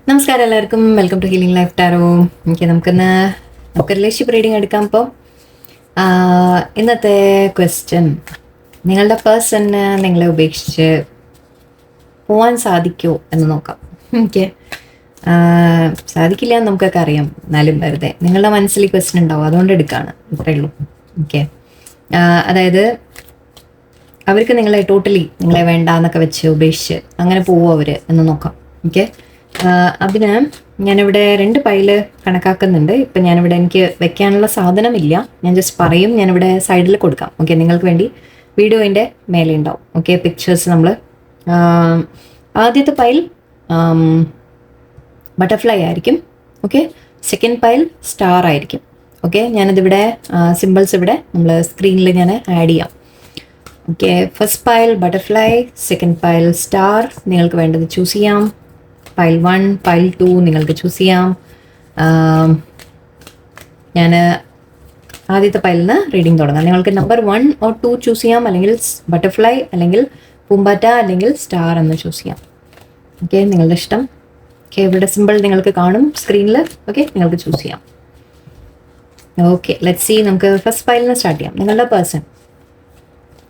നമസ്കാരം എല്ലാവർക്കും. Welcome to healing life tarot. നമുക്ക് റിലേഷൻഷിപ്പ് റീഡിംഗ് എടുക്കാം. ഇപ്പോൾ ഇന്നത്തെ ക്വസ്റ്റ്യൻ, നിങ്ങളുടെ പേഴ്സണ് നിങ്ങളെ ഉപേക്ഷിച്ച് പോവാൻ സാധിക്കുമോ എന്ന് നോക്കാം. ഓക്കെ, സാധിക്കില്ല എന്ന് നമുക്കൊക്കെ അറിയാം. എന്നാലും വെറുതെ നിങ്ങളുടെ മനസ്സിൽ ക്വസ്റ്റ്യൻ ഉണ്ടാവും, അതുകൊണ്ട് എടുക്കുകയാണ്. ഇത്രയേ ഉള്ളൂ. ഓക്കെ, അതായത് അവർക്ക് നിങ്ങളെ നിങ്ങളെ വേണ്ട എന്നൊക്കെ വെച്ച് ഉപേക്ഷിച്ച് അങ്ങനെ പോവോ അവർ എന്ന് നോക്കാം. ഓക്കെ, അതിന് ഞാനിവിടെ 2 പൈല് കണക്കാക്കുന്നുണ്ട്. ഇപ്പം ഞാനിവിടെ എനിക്ക് വെക്കാനുള്ള സാധനമില്ല, ഞാൻ ജസ്റ്റ് പറയും. ഞാനിവിടെ സൈഡിൽ കൊടുക്കാം. ഓക്കെ, നിങ്ങൾക്ക് വേണ്ടി വീഡിയോൻ്റെ മേലെ ഉണ്ടാവും. ഓക്കെ, പിക്ചേഴ്സ് നമ്മൾ ആദ്യത്തെ പൈൽ ബട്ടർഫ്ലൈ ആയിരിക്കും. ഓക്കെ, സെക്കൻഡ് പൈൽ സ്റ്റാർ ആയിരിക്കും. ഓക്കെ, ഞാനതിവിടെ സിമ്പിൾസ് ഇവിടെ നമ്മൾ സ്ക്രീനിൽ ഞാൻ ആഡ് ചെയ്യാം. Okay, first pile butterfly, second pile star. നിങ്ങൾക്ക് വേണ്ടത് ചൂസ് ചെയ്യാം. പൈൽ 1, പൈൽ 2 നിങ്ങൾക്ക് ചൂസ് ചെയ്യാം. ഞാൻ ആദ്യത്തെ പൈലിൽ നിന്ന് റീഡിങ് തുടങ്ങാം. നിങ്ങൾക്ക് നമ്പർ 1 or 2 ചൂസ് ചെയ്യാം, അല്ലെങ്കിൽ ബട്ടർഫ്ലൈ, അല്ലെങ്കിൽ പൂമ്പാറ്റ, അല്ലെങ്കിൽ സ്റ്റാർ എന്ന് ചൂസ് ചെയ്യാം. ഓക്കെ, നിങ്ങളുടെ ഇഷ്ടം. ഓക്കെ, ഇവിടെ സിമ്പിൾ നിങ്ങൾക്ക് കാണും സ്ക്രീനിൽ. ഓക്കെ, നിങ്ങൾക്ക് ചൂസ് ചെയ്യാം. Okay, let's see. നമുക്ക് ഫസ്റ്റ് പൈലിൽ നിന്ന് സ്റ്റാർട്ട് ചെയ്യാം. നിങ്ങളുടെ പേഴ്സൺ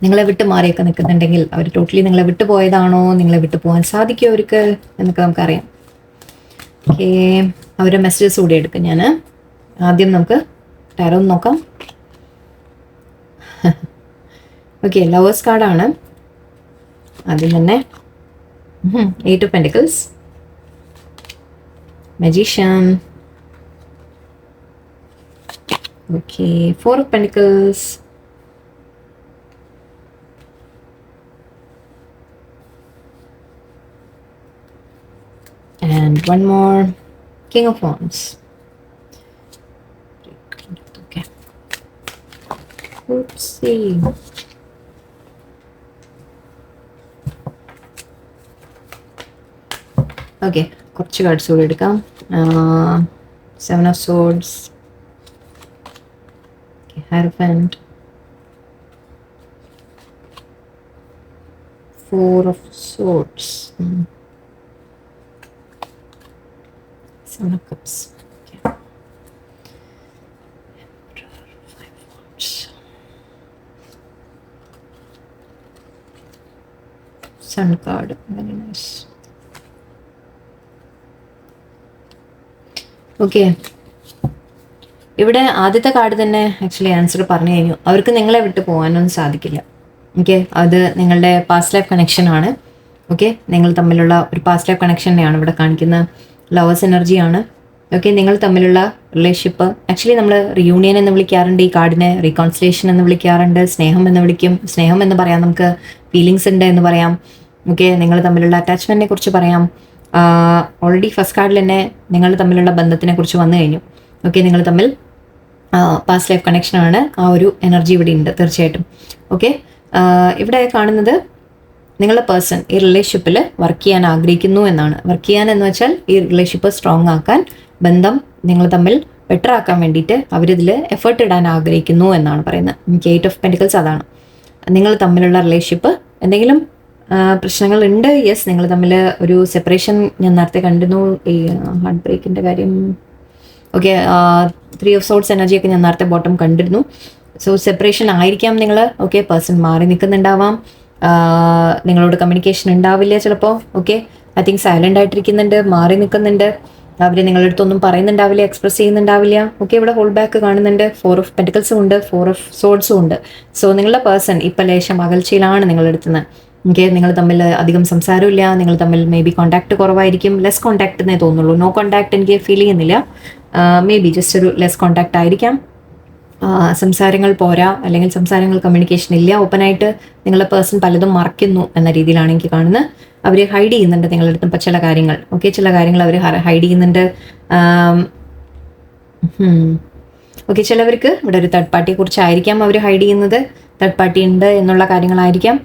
നിങ്ങളെ വിട്ട് മാറിയൊക്കെ നിൽക്കുന്നുണ്ടെങ്കിൽ അവർ നിങ്ങളെ വിട്ടു പോയതാണോ, നിങ്ങളെ വിട്ടു പോകാൻ സാധിക്കുമോ അവർക്ക് എന്നൊക്കെ നമുക്കറിയാം. ഓക്കെ, അവരുടെ മെസ്സേജസ് കൂടി എടുക്കും ഞാൻ. ആദ്യം നമുക്ക് ടാരോ നോക്കാം. ഓക്കെ, ലവേഴ്സ് കാർഡാണ് ആദ്യം തന്നെ. 8 of Pentacles, Magician. Okay, 4 of Pentacles, and one more, King of Wands. Okay, oopsie. Okay, കുറച്ച് കാർഡ്സ് കൂടി എടുക്കാം. 7 of Swords, Hierophant, 4 of Swords, 7 of Cups. Okay. Emperor, 5 of Wands. Sun card, very nice. Okay, ഇവിടെ ആദ്യത്തെ card തന്നെ actually answer പറഞ്ഞു കഴിഞ്ഞു. അവർക്ക് നിങ്ങളെ വിട്ട് പോകാനൊന്നും സാധിക്കില്ല. ഓക്കെ, അത് നിങ്ങളുടെ പാസ്റ്റ് ലൈഫ് കണക്ഷൻ ആണ്. ഓക്കെ, നിങ്ങൾ തമ്മിലുള്ള ഒരു പാസ്റ്റ് ലൈഫ് കണക്ഷനെയാണ് ഇവിടെ കാണിക്കുന്ന. ലവേഴ്സ് എനർജിയാണ്. ഓക്കെ, നിങ്ങൾ തമ്മിലുള്ള റിലേഷൻഷിപ്പ് ആക്ച്വലി നമ്മൾ റിയൂണിയൻ എന്ന് വിളിക്കാറുണ്ട്. ഈ കാർഡിനെ റീകോൺസിലേഷൻ എന്ന് വിളിക്കാറുണ്ട്. സ്നേഹം എന്ന് വിളിക്കും. സ്നേഹം എന്ന് പറയാം, നമുക്ക് ഫീലിങ്സ് ഉണ്ട് എന്ന് പറയാം. ഓക്കെ, നിങ്ങൾ തമ്മിലുള്ള അറ്റാച്ച്മെൻറ്റിനെ കുറിച്ച് പറയാം. ഓൾറെഡി ഫസ്റ്റ് കാർഡിൽ തന്നെ നിങ്ങൾ തമ്മിലുള്ള ബന്ധത്തിനെ കുറിച്ച് വന്നു കഴിഞ്ഞു. ഓക്കെ, നിങ്ങൾ തമ്മിൽ പാസ്റ്റ് ലൈഫ് കണക്ഷനാണ്. ആ ഒരു എനർജി ഇവിടെ ഉണ്ട് തീർച്ചയായിട്ടും. ഓക്കെ, ഇവിടെ കാണുന്നത് നിങ്ങളുടെ പേഴ്സൺ ഈ റിലേഷൻഷിപ്പിൽ വർക്ക് ചെയ്യാൻ ആഗ്രഹിക്കുന്നു എന്നാണ്. വർക്ക് ചെയ്യാൻ എന്ന് വെച്ചാൽ ഈ റിലേഷൻഷിപ്പ് സ്ട്രോങ് ആക്കാൻ, ബന്ധം നിങ്ങൾ തമ്മിൽ ബെറ്റർ ആക്കാൻ വേണ്ടിയിട്ട് അവരിതിൽ എഫേർട്ട് ഇടാൻ ആഗ്രഹിക്കുന്നു എന്നാണ് പറയുന്നത്. എനിക്ക് 8 of Pentacles അതാണ്. നിങ്ങൾ തമ്മിലുള്ള റിലേഷൻഷിപ്പ് എന്തെങ്കിലും പ്രശ്നങ്ങളുണ്ട്. യെസ്, നിങ്ങൾ തമ്മിൽ ഒരു സെപ്പറേഷൻ ഞാൻ നേരത്തെ കണ്ടിരുന്നു. ഈ ഹാർട്ട് ബ്രേക്കിൻ്റെ കാര്യം. ഓക്കെ, 3 of Swords എനർജിയൊക്കെ ഞാൻ നേരത്തെ ബോട്ടം കണ്ടിരുന്നു. സോ സെപ്പറേഷൻ ആയിരിക്കാം നിങ്ങൾ. ഓക്കെ, പേഴ്സൺ മാറി നിൽക്കുന്നുണ്ടാവാം. നിങ്ങളോട് കമ്മ്യൂണിക്കേഷൻ ഉണ്ടാവില്ല ചിലപ്പോൾ. ഓക്കെ, ഐ തിങ്ക് സൈലൻ്റ് ആയിട്ടിരിക്കുന്നുണ്ട്, മാറി നിൽക്കുന്നുണ്ട്. അവർ നിങ്ങളുടെ അടുത്തൊന്നും പറയുന്നുണ്ടാവില്ല, എക്സ്പ്രസ് ചെയ്യുന്നുണ്ടാവില്ല. ഓക്കെ, ഇവിടെ ഹോൾഡ് ബാക്ക് കാണുന്നുണ്ട്. 4 of Pentacles ഉണ്ട്, 4 of Swords ഉണ്ട്. സോ നിങ്ങളുടെ പേഴ്സൺ ഇപ്പം ലേശം അകൽച്ചയിലാണ് നിങ്ങളുടെ അടുത്ത് നിന്ന്. ഓക്കെ, നിങ്ങൾ തമ്മിൽ അധികം സംസാരമില്ല. നിങ്ങൾ തമ്മിൽ മേ ബി കോൺടാക്ട് കുറവായിരിക്കും. ലെസ് കോൺടാക്ട് എന്നേ തോന്നുള്ളൂ. നോ കോൺടാക്ട് എനിക്ക് ഫീൽ ചെയ്യുന്നില്ല. മേ ബി ജസ്റ്റ് ഒരു ലെസ് കോൺടാക്ട് ആയിരിക്കാം. സംസാരങ്ങൾ പോരാ, അല്ലെങ്കിൽ സംസാരങ്ങൾ കമ്മ്യൂണിക്കേഷൻ ഇല്ല. ഓപ്പണായിട്ട് നിങ്ങളുടെ പേഴ്സൺ പലതും മറയ്ക്കുന്നു എന്ന രീതിയിലാണ് എനിക്ക് കാണുന്നത്. അവർ ഹൈഡ് ചെയ്യുന്നുണ്ട് നിങ്ങളുടെ അടുത്തും ഇപ്പം ചില കാര്യങ്ങൾ. ഓക്കെ, ചില കാര്യങ്ങൾ അവർ ഹൈഡ് ചെയ്യുന്നുണ്ട്. ഓക്കെ, ചിലവർക്ക് ഇവിടെ ഒരു തേർഡ് പാർട്ടിയെ കുറിച്ചായിരിക്കാം അവർ ഹൈഡ് ചെയ്യുന്നത്. തേർഡ് പാർട്ടി ഉണ്ട് എന്നുള്ള കാര്യങ്ങളായിരിക്കാം.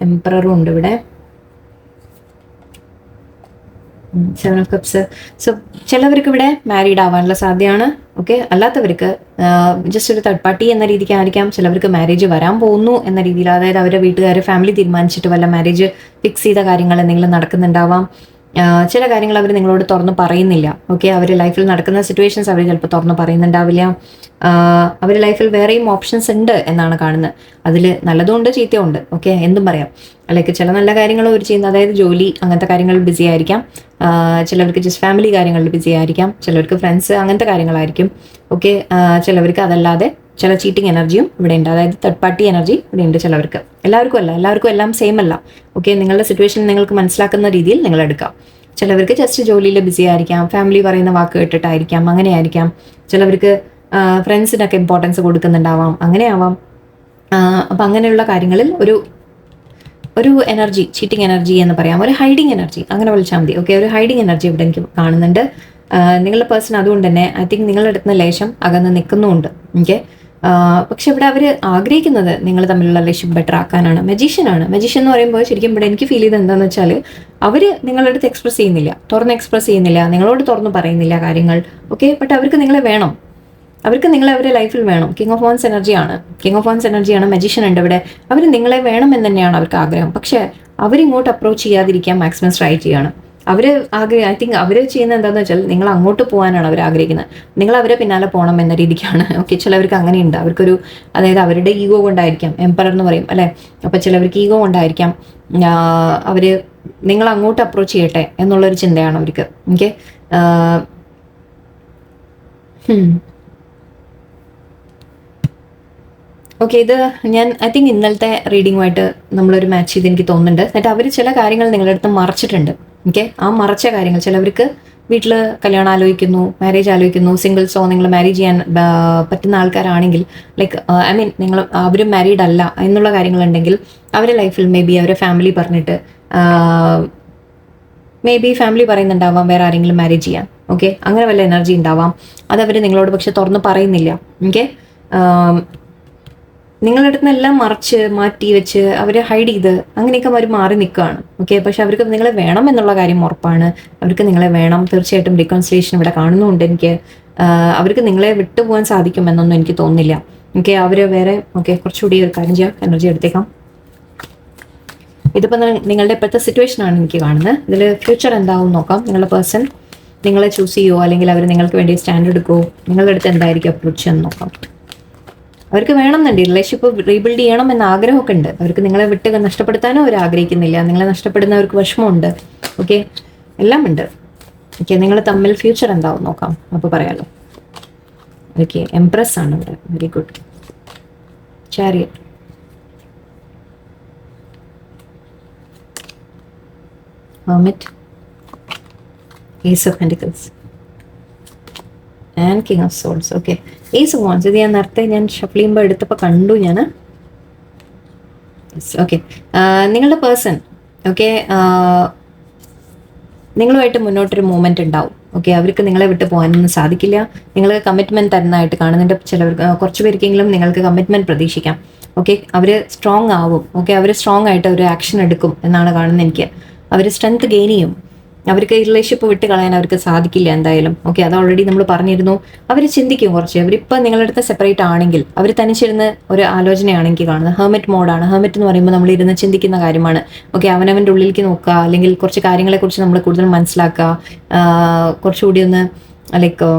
എംപററും ഉണ്ട് ഇവിടെ. 7 of Cups. സോ ചിലവർക്ക് ഇവിടെ മാരീഡ് ആവാനുള്ള സാധ്യതയാണ്. ഓക്കെ, അല്ലാത്തവർക്ക് ജസ്റ്റ് ഒരു തേർഡ് പാർട്ടി എന്ന രീതിക്ക് ആയിരിക്കാം. ചിലവർക്ക് മാരേജ് വരാൻ പോകുന്നു എന്ന രീതിയിൽ, അതായത് അവരുടെ വീട്ടുകാർ ഫാമിലി തീരുമാനിച്ചിട്ട് വല്ല മാരേജ് ഫിക്സ് ചെയ്ത കാര്യങ്ങൾ എന്തെങ്കിലും നടക്കുന്നുണ്ടാവാം. ചില കാര്യങ്ങൾ അവർ നിങ്ങളോട് തുറന്ന് പറയുന്നില്ല. ഓക്കെ, അവർ ലൈഫിൽ നടക്കുന്ന സിറ്റുവേഷൻസ് അവർ ചിലപ്പോൾ തുറന്ന് പറയുന്നുണ്ടാവില്ല. അവർ ലൈഫിൽ വേറെയും ഓപ്ഷൻസ് ഉണ്ട് എന്നാണ് കാണുന്നത്. അതിൽ നല്ലതുണ്ട് ചീത്തയുണ്ട്. ഓക്കെ, എന്തും പറയാം. ലൈക്ക് ചില നല്ല കാര്യങ്ങൾ അവർ ചെയ്യുന്നത്, അതായത് ജോലി അങ്ങനത്തെ കാര്യങ്ങളിൽ ബിസി ആയിരിക്കാം. ചിലവർക്ക് ജസ്റ്റ് ഫാമിലി കാര്യങ്ങളിൽ ബിസി ആയിരിക്കാം. ചിലവർക്ക് ഫ്രണ്ട്സ് അങ്ങനത്തെ കാര്യങ്ങളായിരിക്കും. ഓക്കെ, ചിലവർക്ക് അതല്ലാതെ ചില ചീറ്റിംഗ് എനർജിയും ഇവിടെ ഉണ്ട്, അതായത് തേർഡ് പാർട്ടി എനർജി ഇവിടെ ഉണ്ട് ചിലവർക്ക്. എല്ലാവർക്കും എല്ലാം സെയിം അല്ല. ഓക്കെ, നിങ്ങളുടെ സിറ്റുവേഷൻ നിങ്ങൾക്ക് മനസ്സിലാക്കുന്ന രീതിയിൽ നിങ്ങൾ എടുക്കാം. ചിലവർക്ക് ജസ്റ്റ് ജോലിയിൽ ബിസി ആയിരിക്കാം, ഫാമിലി പറയുന്ന വാക്ക് കേട്ടിട്ടായിരിക്കാം, അങ്ങനെയായിരിക്കാം. ചിലവർക്ക് ഫ്രണ്ട്സിനൊക്കെ ഇമ്പോർട്ടൻസ് കൊടുക്കുന്നുണ്ടാവാം, അങ്ങനെയാവാം. അപ്പം അങ്ങനെയുള്ള കാര്യങ്ങളിൽ ഒരു എനർജി, ചീറ്റിംഗ് എനർജി എന്ന് പറയാം, ഒരു ഹൈഡിങ് എനർജി, അങ്ങനെ വിളിച്ചാൽ മതി. ഓക്കെ, ഒരു ഹൈഡിങ് എനർജി ഇവിടെ എനിക്ക് കാണുന്നുണ്ട്. നിങ്ങളുടെ പേഴ്സൺ അതുകൊണ്ട് തന്നെ ഐ തിങ്ക് നിങ്ങളുടെ അടുത്ത് നിന്ന് ലേശം അകന്ന് നിൽക്കുന്നുമുണ്ട്. ഓക്കെ, പക്ഷെ ഇവിടെ അവർ ആഗ്രഹിക്കുന്നത് നിങ്ങൾ തമ്മിലുള്ള റിലേഷൻഷിപ്പ് ബെറ്റർ ആക്കാനാണ്. മജീഷ്യൻ എന്ന് പറയുമ്പോൾ ശരിക്കും ഇവിടെ എനിക്ക് ഫീൽ ചെയ്ത് എന്താണെന്ന് വെച്ചാൽ അവർ നിങ്ങളുടെ അടുത്ത് എക്സ്പ്രസ് ചെയ്യുന്നില്ല, എക്സ്പ്രസ് ചെയ്യുന്നില്ല, നിങ്ങളോട് തുറന്ന് പറയുന്നില്ല കാര്യങ്ങൾ. ഓക്കെ, ബട്ട് അവർക്ക് നിങ്ങളെ വേണം, അവർക്ക് നിങ്ങളെ അവരുടെ ലൈഫിൽ വേണം. കിങ് ഓഫ് വാൻസ് എനർജിയാണ്. മജീഷ്യൻ ഉണ്ട് ഇവിടെ. അവർ നിങ്ങളെ വേണം എന്ന് തന്നെയാണ് അവർക്ക് ആഗ്രഹം. പക്ഷെ അവരിങ്ങോട്ട് അപ്രോച്ച് ചെയ്യാതിരിക്കാൻ മാക്സിമം ട്രൈ ചെയ്യാണ്. ഐ തിങ്ക് അവർ ചെയ്യുന്നത് എന്താണെന്ന് വെച്ചാൽ നിങ്ങൾ അങ്ങോട്ട് പോകാനാണ് അവർ ആഗ്രഹിക്കുന്നത്, നിങ്ങൾ അവരെ പിന്നാലെ പോകണം എന്ന രീതിക്കാണ്. ഓക്കെ, ചിലവർക്ക് അങ്ങനെയുണ്ട്. അതായത് അവരുടെ ഈഗോ കൊണ്ടായിരിക്കാം, എംപറർ എന്ന് പറയും അല്ലേ. അപ്പം ചിലവർക്ക് ഈഗോ കൊണ്ടായിരിക്കാം അവർ നിങ്ങൾ അങ്ങോട്ട് അപ്രോച്ച് ചെയ്യട്ടെ എന്നുള്ളൊരു ചിന്തയാണ് അവർക്ക്. ഓക്കെ, ഓക്കെ, ഇത് ഞാൻ ഐ തിങ്ക് ഇന്നലത്തെ റീഡിങ്ങുമായിട്ട് നമ്മളൊരു മാച്ച് ചെയ്ത് എനിക്ക് തോന്നുന്നുണ്ട്. എന്നിട്ട് അവർ ചില കാര്യങ്ങൾ നിങ്ങളുടെ അടുത്ത് മറച്ചിട്ടുണ്ട്. ഓക്കെ, ആ മറച്ച കാര്യങ്ങൾ, ചിലവർക്ക് വീട്ടിൽ കല്യാണം ആലോചിക്കുന്നു, മാരേജ് ആലോചിക്കുന്നു, സിംഗിൾസോ നിങ്ങൾ മാരേജ് ചെയ്യാൻ പറ്റുന്ന ആൾക്കാരാണെങ്കിൽ, ലൈക്ക് ഐ മീൻ നിങ്ങൾ അവരും മാരീഡ് അല്ല എന്നുള്ള കാര്യങ്ങളുണ്ടെങ്കിൽ അവരുടെ ലൈഫിൽ മേ ബി അവരെ ഫാമിലി പറഞ്ഞിട്ട് പറയുന്നുണ്ടാവാം വേറെ ആരെങ്കിലും മാരേജ് ചെയ്യാൻ. ഓക്കെ, അങ്ങനെ വല്ല എനർജി ഉണ്ടാവാം. അതവർ നിങ്ങളോട് പക്ഷെ തുറന്ന് പറയുന്നില്ല. ഓക്കെ, നിങ്ങളുടെ അടുത്ത് നിന്നെല്ലാം മറച്ച് മാറ്റി വെച്ച് അവർ ഹൈഡ് ചെയ്ത് അങ്ങനെയൊക്കെ അവർ മാറി നിൽക്കുകയാണ്. ഓക്കെ, പക്ഷെ അവർക്ക് നിങ്ങളെ വേണം എന്നുള്ള കാര്യം ഉറപ്പാണ്. അവർക്ക് നിങ്ങളെ വേണം. തീർച്ചയായിട്ടും റീകൺസിലേഷൻ ഇവിടെ കാണുന്നുണ്ട് എനിക്ക്. അവർക്ക് നിങ്ങളെ വിട്ടുപോകാൻ സാധിക്കുമെന്നൊന്നും എനിക്ക് തോന്നുന്നില്ല. ഓക്കെ, അവർ വേറെ കുറച്ചുകൂടി ഒരു കാര്യം ചെയ്യാം, എനർജി എടുത്തേക്കാം. ഇതിപ്പോൾ നിങ്ങളുടെ ഇപ്പോഴത്തെ സിറ്റുവേഷനാണ് എനിക്ക് കാണുന്നത്. ഇതിൽ ഫ്യൂച്ചർ എന്താവും നോക്കാം. നിങ്ങളുടെ പേഴ്സൺ നിങ്ങളെ ചൂസ് ചെയ്യുമോ, അല്ലെങ്കിൽ അവർ നിങ്ങൾക്ക് വേണ്ടി സ്റ്റാൻഡ് എടുക്കുമോ, നിങ്ങളുടെ അടുത്ത് എന്തായിരിക്കും അപ്രോച്ച് എന്ന് നോക്കാം. അവർക്ക് വേണമെന്നുണ്ട് റിലേഷൻഷിപ്പ് റീബിൽഡ് ചെയ്യണം എന്ന ആഗ്രഹമൊക്കെ ഉണ്ട്. അവർക്ക് നിങ്ങളെ വിട്ട് നഷ്ടപ്പെടുത്താനും അവർ ആഗ്രഹിക്കുന്നില്ല. നിങ്ങളെ നഷ്ടപ്പെടുന്നവർക്ക് വിഷമമുണ്ട്. ഓക്കെ, എല്ലാം ഉണ്ട്. ഓക്കെ, നിങ്ങൾ തമ്മിൽ ഫ്യൂച്ചർ എന്താവും നോക്കാം, അപ്പോൾ പറയാലോ. ഓക്കെ, എംപ്രസ് ആണ് ഇവിടെ. Very good. Chariot, hermit, ace of pentacles and king of swords. Okay, ace of wands ഇത് ഞാൻ നേരത്തെ ഷഫിൾ ചെയ്യുമ്പോൾ എടുത്തപ്പോൾ കണ്ടു ഞാൻ. ഓക്കെ, നിങ്ങളുടെ പേഴ്സൺ ഓക്കെ നിങ്ങളുമായിട്ട് മുന്നോട്ടൊരു മൂവ്മെന്റ് ഉണ്ടാവും. ഓക്കെ, അവർക്ക് നിങ്ങളെ വിട്ട് പോകാനൊന്നും സാധിക്കില്ല. നിങ്ങൾക്ക് കമ്മിറ്റ്മെന്റ് തരുന്നതായിട്ട് കാണുന്നുണ്ട്. ചിലവർക്ക് കുറച്ച് പേർക്കെങ്കിലും നിങ്ങൾക്ക് കമ്മിറ്റ്മെന്റ് പ്രതീക്ഷിക്കാം. ഓക്കെ, അവർ സ്ട്രോങ് ആവും. ഓക്കെ, അവർ സ്ട്രോങ് ആയിട്ട് ഒരു ആക്ഷൻ എടുക്കും എന്നാണ് കാണുന്നത് എനിക്ക്. അവർ സ്ട്രെങ്ത് ഗെയിൻ ചെയ്യും. അവർക്ക് ഈ റിലേഷൻഷിപ്പ് വിട്ട് കളയാൻ അവർക്ക് സാധിക്കില്ല എന്തായാലും. ഓക്കെ, അത് ഓൾറെഡി നമ്മൾ പറഞ്ഞിരുന്നു. അവർ ചിന്തിക്കും കുറച്ച്. അവരിപ്പോൾ നിങ്ങളുടെ അടുത്ത് സെപ്പറേറ്റ് ആണെങ്കിൽ, അവർ തനിച്ചിരുന്ന് ഒരു ആലോചനയാണെങ്കിൽ കാണുന്നത് ഹെർമിറ്റ് മോഡാണ്. ഹെർമിറ്റ് എന്ന് പറയുമ്പോൾ നമ്മൾ ഇരുന്ന് ചിന്തിക്കുന്ന കാര്യമാണ്. ഓക്കെ, അവനവൻ്റെ ഉള്ളിലേക്ക് നോക്കുക, അല്ലെങ്കിൽ കുറച്ച് കാര്യങ്ങളെക്കുറിച്ച് നമ്മൾ കൂടുതൽ മനസ്സിലാക്കുക, കുറച്ചുകൂടി ഒന്ന് ലൈക്ക്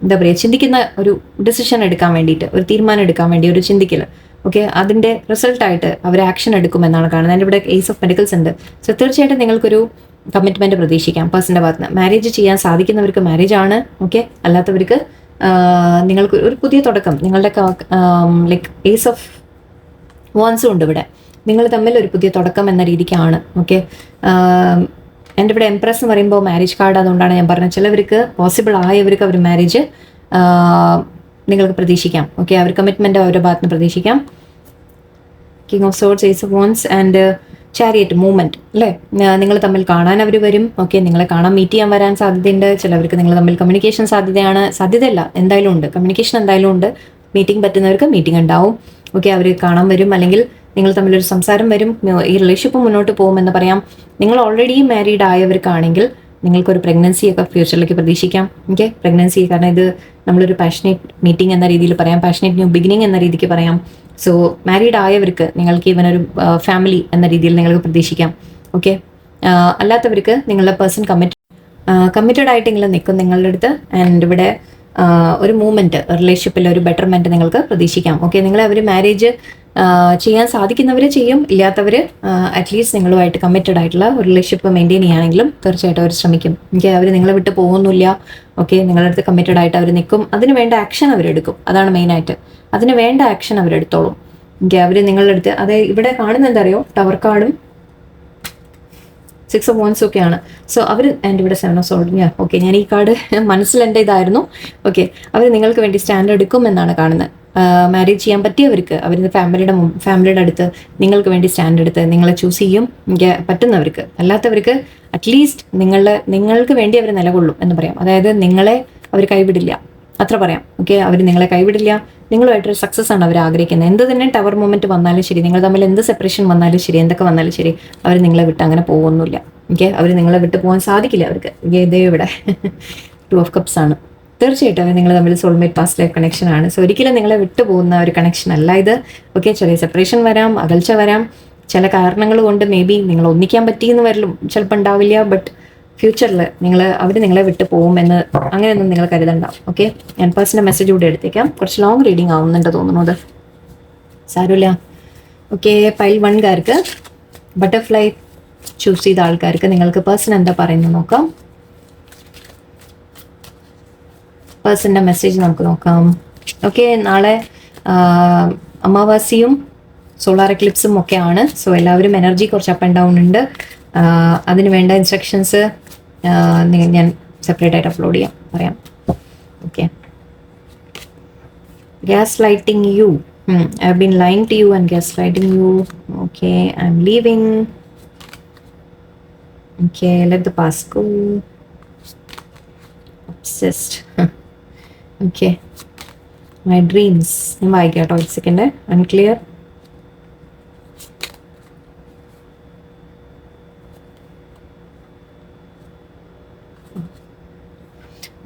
എന്താ പറയുക, ചിന്തിക്കുന്ന ഒരു ഡിസിഷൻ എടുക്കാൻ വേണ്ടിയിട്ട്, ഒരു തീരുമാനം എടുക്കാൻ വേണ്ടി ഒരു ചിന്തിക്കൽ. ഓക്കെ, അതിൻ്റെ റിസൾട്ടായിട്ട് അവർ ആക്ഷൻ എടുക്കുമെന്നാണ് കാണുന്നത്. അതിൻ്റെ ഇവിടെ ഏസ് ഓഫ് പെന്റിക്കിൾസ് ഉണ്ട്. സോ തീർച്ചയായിട്ടും നിങ്ങൾക്കൊരു കമ്മിറ്റ്മെന്റ് പ്രതീക്ഷിക്കാം പേഴ്സന്റെ ഭാഗത്ത് നിന്ന്. മാരേജ് ചെയ്യാൻ സാധിക്കുന്നവർക്ക് മാരേജ് ആണ്. ഓക്കെ, അല്ലാത്തവർക്ക് നിങ്ങൾക്ക് ഒരു പുതിയ തുടക്കം, നിങ്ങളുടെ ലൈക്ക് ഏസ് ഓഫ് വാൻസും ഉണ്ട് ഇവിടെ. നിങ്ങൾ തമ്മിൽ ഒരു പുതിയ തുടക്കം എന്ന രീതിക്കാണ്. ഓക്കെ, എൻ്റെ ഇവിടെ എംപ്രസ് എന്ന് പറയുമ്പോൾ മാരേജ് കാർഡ്, അതുകൊണ്ടാണ് ഞാൻ പറഞ്ഞത്. ചിലവർക്ക് പോസിബിൾ ആയവർക്ക് അവർ മാരേജ് നിങ്ങൾക്ക് പ്രതീക്ഷിക്കാം. ഓക്കെ, അവർ കമ്മിറ്റ്മെന്റ് അവരുടെ ഭാഗത്ത് നിന്ന് പ്രതീക്ഷിക്കാം. King of swords, ace of wands and chariot movement അല്ലേ. നിങ്ങൾ തമ്മിൽ കാണാൻ അവർ വരും. ഓക്കെ, നിങ്ങളെ കാണാൻ മീറ്റ് ചെയ്യാൻ വരാൻ സാധ്യതയുണ്ട്. ചിലവർക്ക് നിങ്ങൾ തമ്മിൽ കമ്മ്യൂണിക്കേഷൻ സാധ്യതയല്ല എന്തായാലും ഉണ്ട്. കമ്മ്യൂണിക്കേഷൻ എന്തായാലും ഉണ്ട്. മീറ്റിംഗ് പറ്റുന്നവർക്ക് മീറ്റിംഗ് ഉണ്ടാവും. ഓക്കെ, അവർ കാണാൻ വരും, അല്ലെങ്കിൽ നിങ്ങൾ തമ്മിലൊരു സംസാരം വരും. ഈ റിലേഷൻഷിപ്പ് മുന്നോട്ട് പോകുമെന്ന് പറയാം. നിങ്ങൾ ഓൾറെഡി മാരീഡ് ആയവർക്കാണെങ്കിൽ നിങ്ങൾക്കൊരു പ്രഗ്നൻസി ഒക്കെ ഫ്യൂച്ചറിലേക്ക് പ്രതീക്ഷിക്കാം. ഓക്കെ, പ്രഗ്നൻസി, കാരണം ഇത് നമ്മളൊരു പാഷനേറ്റ് മീറ്റിംഗ് എന്ന രീതിയിൽ പറയാം, പാഷനേറ്റ് ന്യൂ ബിഗിനിങ് എന്ന രീതിക്ക് പറയാം. സോ മാരീഡ് ആയവർക്ക് നിങ്ങൾക്ക് ഇവനൊരു ഫാമിലി എന്ന രീതിയിൽ നിങ്ങൾക്ക് പ്രതീക്ഷിക്കാം. ഓക്കെ, അല്ലാത്തവർക്ക് നിങ്ങളുടെ പേഴ്സൺ കമ്മിറ്റഡ് ആയിട്ടെങ്കിലും നിൽക്കും നിങ്ങളുടെ അടുത്ത്. ആൻഡ് ഇവിടെ ഒരു മൂവ്മെന്റ്, റിലേഷൻഷിപ്പിൽ ഒരു ബെറ്റർമെന്റ് നിങ്ങൾക്ക് പ്രതീക്ഷിക്കാം. ഓക്കെ, നിങ്ങളെ അവർ മാരേജ് ചെയ്യാൻ സാധിക്കുന്നവർ ചെയ്യും, ഇല്ലാത്തവർ അറ്റ്ലീസ്റ്റ് നിങ്ങളുമായിട്ട് കമ്മിറ്റഡ് ആയിട്ടുള്ള ഒരു റിലേഷൻഷിപ്പ് മെയിൻറ്റെയിൻ ചെയ്യുകയാണെങ്കിലും തീർച്ചയായിട്ടും അവർ ശ്രമിക്കും. ഓക്കെ, അവർ നിങ്ങളെ വിട്ട് പോകുന്നില്ല. ഓക്കെ, നിങ്ങളുടെ അടുത്ത് കമ്മിറ്റഡ് ആയിട്ട് അവർ നിൽക്കും. അതിന് വേണ്ട ആക്ഷൻ അവരെടുക്കും. അതാണ് മെയിനായിട്ട്. അതിന് വേണ്ട ആക്ഷൻ അവരെടുത്തോളും. ഓക്കെ, അവർ നിങ്ങളുടെ അടുത്ത്, അതായത് ഇവിടെ കാണുന്ന എന്താ അറിയോ, ടവർ കാർഡും 6 of Wands ഒക്കെയാണ്. സോ അവർ എൻ്റെ ഇവിടെ 7 of Swords. ഓക്കെ, ഞാൻ ഈ കാർഡ് മനസ്സിൽ എൻ്റെ ഇതായിരുന്നു. ഓക്കെ, അവർ നിങ്ങൾക്ക് വേണ്ടി സ്റ്റാൻഡ് എടുക്കും എന്നാണ് കാണുന്നത്. മാരേജ് ചെയ്യാൻ പറ്റിയവർക്ക്, അവരുടെ ഫാമിലിയുടെ അടുത്ത് നിങ്ങൾക്ക് വേണ്ടി സ്റ്റാൻഡ് എടുത്ത് നിങ്ങളെ ചൂസ് ചെയ്യും. എനിക്ക് പറ്റുന്നവർക്ക്, അല്ലാത്തവർക്ക് അറ്റ്ലീസ്റ്റ് നിങ്ങൾക്ക് വേണ്ടി അവർ നിലകൊള്ളും എന്ന് പറയാം. അതായത് നിങ്ങളെ അവർ കൈവിടില്ല, അത്ര പറയാം. ഓക്കെ, അവർ നിങ്ങളെ കൈവിടില്ല. നിങ്ങളുമായിട്ടൊരു സക്സസ് ആണ് അവർ ആഗ്രഹിക്കുന്നത്. എന്ത് തന്നെ ടവർ മൊമെന്റ് വന്നാലും ശരി, നിങ്ങൾ തമ്മിൽ എന്ത് സെപ്പറേഷൻ വന്നാലും ശരി, എന്തൊക്കെ വന്നാലും ശരി, അവർ നിങ്ങളെ വിട്ട് അങ്ങനെ പോകുന്നില്ല. ഓക്കെ, അവർ നിങ്ങളെ വിട്ട് പോകാൻ സാധിക്കില്ല അവർക്ക്. ഇതേ ഇവിടെ 2 of Cups ആണ്. തീർച്ചയായിട്ടും അവർ നിങ്ങൾ തമ്മിൽ സോൾമേറ്റ് പാസ്റ്റ് ലൈഫ് കണക്ഷൻ ആണ്. സോ ഒരിക്കലും നിങ്ങളെ വിട്ടു പോകുന്ന ഒരു കണക്ഷൻ അല്ല ഇത്. ഓക്കെ, ചെറിയ സെപ്പറേഷൻ വരാം, അകൽച്ച വരാം, ചില കാരണങ്ങൾ കൊണ്ട് മേ ബി നിങ്ങൾ ഒന്നിക്കാൻ പറ്റിയെന്ന് വരലും ചിലപ്പോൾ ഉണ്ടാവില്ല. ബട്ട് ഫ്യൂച്ചറിൽ അവർ നിങ്ങളെ വിട്ട് പോകുമെന്ന് അങ്ങനെയൊന്നും നിങ്ങൾ കരുതണ്ടാവും. ഓക്കെ, ഞാൻ പേഴ്സണൽ മെസ്സേജ് കൂടെ എടുത്തേക്കാം. കുറച്ച് ലോങ് റീഡിങ് ആവുന്നുണ്ട് തോന്നുന്നത്, സാരമില്ല. ഓക്കെ, പൈൽ 1കാർക്ക്, ബട്ടർഫ്ലൈ ചൂസ് ചെയ്ത ആൾക്കാർക്ക് നിങ്ങൾക്ക് പേഴ്സൺ എന്താ പറയുന്നത് നോക്കാം. പേഴ്സണിൻ്റെ മെസ്സേജ് നമുക്ക് നോക്കാം. ഓക്കെ, നാളെ അമാവാസിയും സോളാർ എക്ലിപ്സും ഒക്കെ ആണ്. സോ എല്ലാവരും എനർജി കുറച്ച് അപ്പ് ആൻഡ് ഡൗൺ ഉണ്ട്. അതിന് വേണ്ട ഇൻസ്ട്രക്ഷൻസ് ഞാൻ സെപ്പറേറ്റ് ആയിട്ട് അപ്ലോഡ് പറയാം. Okay, gaslighting you. I have been lying to you and gaslighting you. Okay, I'm leaving. Okay, let the past go. Obsessed. Okay, my dreams. ഞാൻ വായിക്കാം കേട്ടോ, ഒരു സെക്കൻഡ്. അൺക്ലിയർ.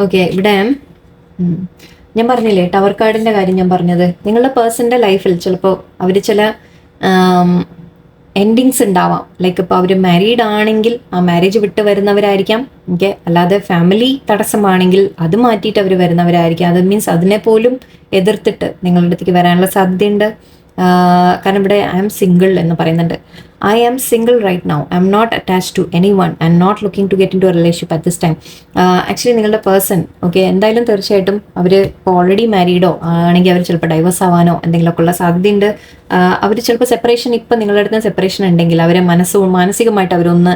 ഓക്കെ, ഇവിടെ ഞാൻ പറഞ്ഞില്ലേ tower കാർഡിൻ്റെ കാര്യം ഞാൻ പറഞ്ഞത്. നിങ്ങളുടെ പേഴ്സൻ്റെ ലൈഫിൽ ചിലപ്പോൾ അവർ ചില എൻഡിങ്സ് ഉണ്ടാവാം. ലൈക്ക് ഇപ്പോൾ അവർ മാരീഡ് ആണെങ്കിൽ ആ മാരേജ് വിട്ട് വരുന്നവരായിരിക്കാം. ഓക്കെ, അല്ലാതെ ഫാമിലി തടസ്സമാണെങ്കിൽ അത് മാറ്റിയിട്ട് അവർ വരുന്നവരായിരിക്കാം. അത് മീൻസ് അതിനെ പോലും എതിർത്തിട്ട് നിങ്ങളുടെ അടുത്തേക്ക് വരാനുള്ള സാധ്യതയുണ്ട്. കാരണം ഇവിടെ ഐ ആം സിംഗിൾ എന്ന് പറയുന്നുണ്ട്. I am single right now. I'm not attached to anyone and not looking to get into a relationship at this time. Actually നിങ്ങളുടെ പേഴ്സൺ ഓക്കെ എന്തായാലും തീർച്ചയായിട്ടും അവർ ഇപ്പോൾ ഓൾറെഡി മാരീഡോ ആണെങ്കിൽ അവർ ചിലപ്പോൾ diverse ആവാനോ എന്തെങ്കിലുമൊക്കെ ഉള്ള സാധ്യതയുണ്ട്. അവർ ചിലപ്പോൾ സെപ്പറേഷൻ, ഇപ്പം നിങ്ങളുടെ അടുത്ത് സെപ്പറേഷൻ ഉണ്ടെങ്കിൽ അവരെ മാനസികമായിട്ട് അവരൊന്ന്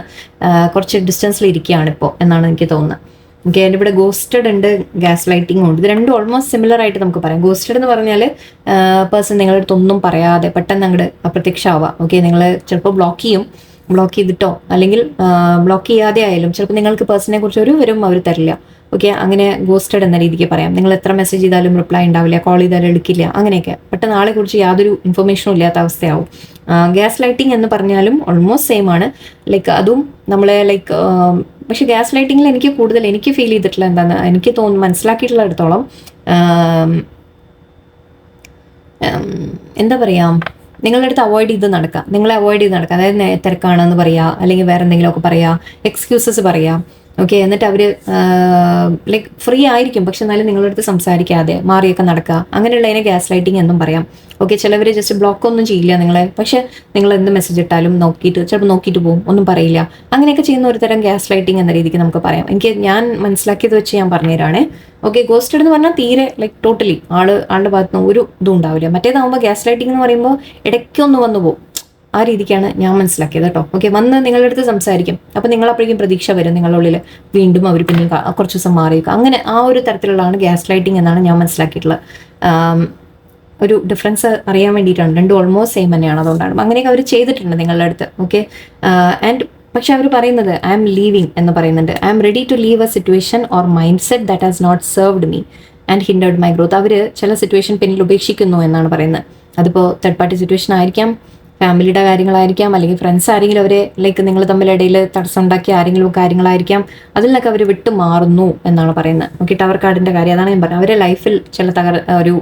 കുറച്ച് ഡിസ്റ്റൻസിൽ ഇരിക്കുകയാണ് ഇപ്പോൾ എന്നാണ് എനിക്ക് തോന്നുന്നത്. ഓക്കെ, എൻ്റെ ഇവിടെ ഗോസ്റ്റഡ് ഉണ്ട്, ഗ്യാസ് ലൈറ്റിംഗും ഉണ്ട്. ഇത് രണ്ടും ഓൾമോസ്റ്റ് സിമിലർ ആയിട്ട് നമുക്ക് പറയാം. ഗോസ്റ്റഡ് എന്ന് പറഞ്ഞാൽ പേഴ്സൺ നിങ്ങളുടെ അടുത്ത് ഒന്നും പറയാതെ പെട്ടെന്ന് അങ്ങോട്ട് അപ്രത്യക്ഷമാവാം. ഓക്കെ, നിങ്ങൾ ചിലപ്പോൾ ബ്ലോക്ക് ചെയ്തിട്ടോ അല്ലെങ്കിൽ ബ്ലോക്ക് ചെയ്യാതെ ആയാലും ചിലപ്പോൾ നിങ്ങൾക്ക് പേഴ്സണിനെ കുറിച്ച് ഒരു വിവരവും അവർ തരില്ല. ഓക്കെ, അങ്ങനെ ഗോസ്റ്റഡ് എന്ന രീതിക്ക് പറയാം. നിങ്ങൾ എത്ര മെസ്സേജ് ചെയ്താലും റിപ്ലൈ ഉണ്ടാവില്ല, കോൾ ചെയ്താലും എടുക്കില്ല, അങ്ങനെയൊക്കെ പെട്ടെന്ന് ആളെ കുറിച്ച് യാതൊരു ഇൻഫർമേഷനും ഇല്ലാത്ത അവസ്ഥയാവും. ഗ്യാസ് ലൈറ്റിംഗ് എന്ന് പറഞ്ഞാലും ഓൾമോസ്റ്റ് സെയിം ആണ്. ലൈക്ക് അതും നമ്മളെ ലൈക്ക് പക്ഷെ ഗ്യാസ് ലൈറ്റിങ്ങിൽ എനിക്ക് ഫീൽ ചെയ്തിട്ടുള്ള എന്താണെന്ന് എനിക്ക് മനസ്സിലാക്കിയിട്ടുള്ള അടുത്തോളം എന്താ പറയുക, നിങ്ങളുടെ അടുത്ത് നിങ്ങളെ അവോയ്ഡ് ചെയ്ത് നടക്കുക. അതായത് തിരക്കാണെന്ന് പറയുക, അല്ലെങ്കിൽ വേറെ എന്തെങ്കിലുമൊക്കെ പറയുക, എക്സ്ക്യൂസസ് പറയുക. ഓക്കെ, എന്നിട്ട് അവർ ലൈക്ക് ഫ്രീ ആയിരിക്കും, പക്ഷെ എന്നാലും നിങ്ങളുടെ അടുത്ത് സംസാരിക്കാതെ മാറിയൊക്കെ നടക്കുക. അങ്ങനെയുള്ളതിനെ ഗ്യാസ് ലൈറ്റിംഗ് എന്നും പറയാം. ഓക്കെ, ചിലവർ ജസ്റ്റ് ബ്ലോക്ക് ഒന്നും ചെയ്യില്ല നിങ്ങളെ, പക്ഷെ നിങ്ങൾ എന്ത് മെസ്സേജ് ഇട്ടാലും ചിലപ്പോൾ നോക്കിയിട്ട് പോകും, ഒന്നും പറയില്ല. അങ്ങനെയൊക്കെ ചെയ്യുന്ന ഒരു തരം ഗ്യാസ് ലൈറ്റിംഗ് എന്ന രീതിക്ക് നമുക്ക് പറയാം. ഞാൻ മനസ്സിലാക്കിയത് വെച്ച് ഞാൻ പറഞ്ഞുതരാണേ. ഓക്കെ, ഗോസ്റ്റഡ് എന്ന് പറഞ്ഞാൽ തീരെ ലൈക്ക് ടോട്ടലി ആളുടെ ഭാഗത്ത് നിന്ന് ഒരു ഇതും ഉണ്ടാവില്ല. മറ്റേതാകുമ്പോൾ ഗ്യാസ് ലൈറ്റിംഗ് എന്ന് പറയുമ്പോൾ ഇടയ്ക്കൊന്ന് വന്നു പോകും. ആ രീതിക്കാണ് ഞാൻ മനസ്സിലാക്കിയത് കേട്ടോ. ഓക്കെ, വന്ന് നിങ്ങളുടെ അടുത്ത് സംസാരിക്കും. അപ്പോൾ നിങ്ങളപ്പോഴേക്കും പ്രതീക്ഷ വരും നിങ്ങളുടെ ഉള്ളിൽ, വീണ്ടും അവർ പിന്നെയും കുറച്ച് ദിവസം മാറിയേക്കും. അങ്ങനെ ആ ഒരു തരത്തിലുള്ളതാണ് ഗ്യാസ് ലൈറ്റിംഗ് എന്നാണ് ഞാൻ മനസ്സിലാക്കിയിട്ടുള്ളത്. ഒരു ഡിഫറൻസ് അറിയാൻ വേണ്ടിയിട്ടാണ്. രണ്ടും ഓൾമോസ്റ്റ് സെയിം തന്നെയാണ്, അതുകൊണ്ടാണ് അങ്ങനെയൊക്കെ അവർ ചെയ്തിട്ടുണ്ട് നിങ്ങളുടെ അടുത്ത്. ഓക്കെ, ആൻഡ് പക്ഷെ അവർ പറയുന്നത് ഐ ആം ലീവിങ് എന്ന് പറയുന്നുണ്ട്. I am ready to leave a situation or mind set that has not served me and hindered my growth. അവർ ചില സിറ്റുവേഷൻ പിന്നിൽ ഉപേക്ഷിക്കുന്നു എന്നാണ് പറയുന്നത്. അതിപ്പോൾ തേർഡ് പാർട്ടി സിറ്റുവേഷൻ ആയിരിക്കാം, ഫാമിലിയുടെ കാര്യങ്ങളായിരിക്കാം, അല്ലെങ്കിൽ ഫ്രണ്ട്സ് ആരെങ്കിലും അവരെ ലൈക്ക് നിങ്ങൾ തമ്മിലിടയിൽ തടസ്സം ഉണ്ടാക്കിയ ആരെങ്കിലും കാര്യങ്ങളായിരിക്കാം. അതിൽ നിന്നൊക്കെ അവർ വിട്ടു മാറുന്നു എന്നാണ് പറയുന്നത്. ഓക്കെ, ടവർ കാർഡിൻ്റെ കാര്യം അതാണ് ഞാൻ പറഞ്ഞത്. അവരെ ലൈഫിൽ ചില ഒരു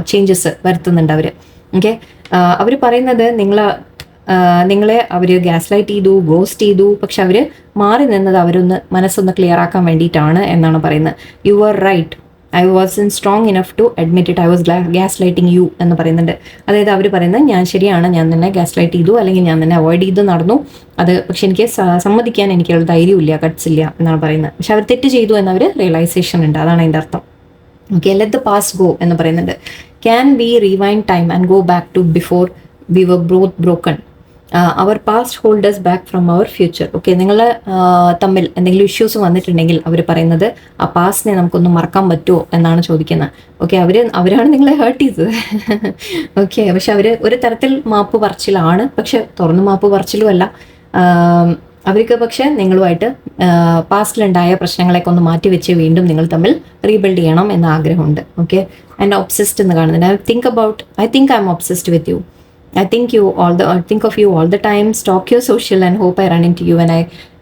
ചേഞ്ചസ് വരുത്തുന്നുണ്ട് അവർ. ഓക്കെ, അവർ പറയുന്നത് നിങ്ങളെ അവർ ഗ്യാസ് ലൈറ്റ് ചെയ്തു, ഗോസ്റ്റ് ചെയ്തു, പക്ഷെ അവർ മാറി നിന്നത് അവരൊന്ന് മനസ്സൊന്ന് ക്ലിയർ ആക്കാൻ വേണ്ടിയിട്ടാണ് എന്നാണ് പറയുന്നത്. You are right, I wasn't strong enough to admit it, I was gaslighting you എന്ന് പറയുന്നുണ്ട്. അതായത് അവർ പറയുന്നത് ഞാൻ ശരിയാണ്, ഞാൻ തന്നെ ഗ്യാസ് ലൈറ്റ് ചെയ്തു, അല്ലെങ്കിൽ ഞാൻ തന്നെ അവോയ്ഡ് ചെയ്ത് നടന്നു, അത് പക്ഷെ എനിക്ക് സമ്മതിക്കാൻ എനിക്കുള്ള ധൈര്യമില്ല, ഗട്ട്സ് ഇല്ല എന്നാണ് പറയുന്നത്. പക്ഷെ അവർ തെറ്റ് ചെയ്തു എന്നവർ റിയലൈസേഷൻ ഉണ്ട്, അതാണ് അതിൻ്റെ അർത്ഥം. Okay, let the past go എന്ന് പറയുന്നുണ്ട്. Can we rewind time and go back to before we were both broken, our past holds us back from our future. Okay, നിങ്ങൾ തമ്മിൽ എന്തെങ്കിലും ഇഷ്യൂസ് വന്നിട്ടുണ്ടെങ്കിൽ അവർ പറയുന്നത് ആ പാസ്റ്റിനെ നമുക്കൊന്ന് മറക്കാൻ പറ്റുമോ എന്നാണ് ചോദിക്കുന്നത്. ഓക്കെ, അവരാണ് നിങ്ങളെ ഹേർട്ട് ചെയ്തത്. ഓക്കെ, പക്ഷെ അവർ ഒരു തരത്തിൽ മാപ്പ് പറച്ചിലാണ്, പക്ഷെ തുറന്ന് മാപ്പ് പറച്ചിലും അല്ല. അവർക്ക് പക്ഷെ നിങ്ങളുമായിട്ട് പാസ്റ്റിലുണ്ടായ പ്രശ്നങ്ങളൊക്കെ ഒന്ന് മാറ്റി വെച്ച് വീണ്ടും നിങ്ങൾ തമ്മിൽ റീബിൽഡ് ചെയ്യണം എന്ന ആഗ്രഹമുണ്ട്. ഓക്കെ, ആൻഡ് ഒബ്സെസ്ഡ് എന്ന് കാണുന്നുണ്ട്. I think I M obsessed with you. I think of you all the time, stalk your social and hope I run into you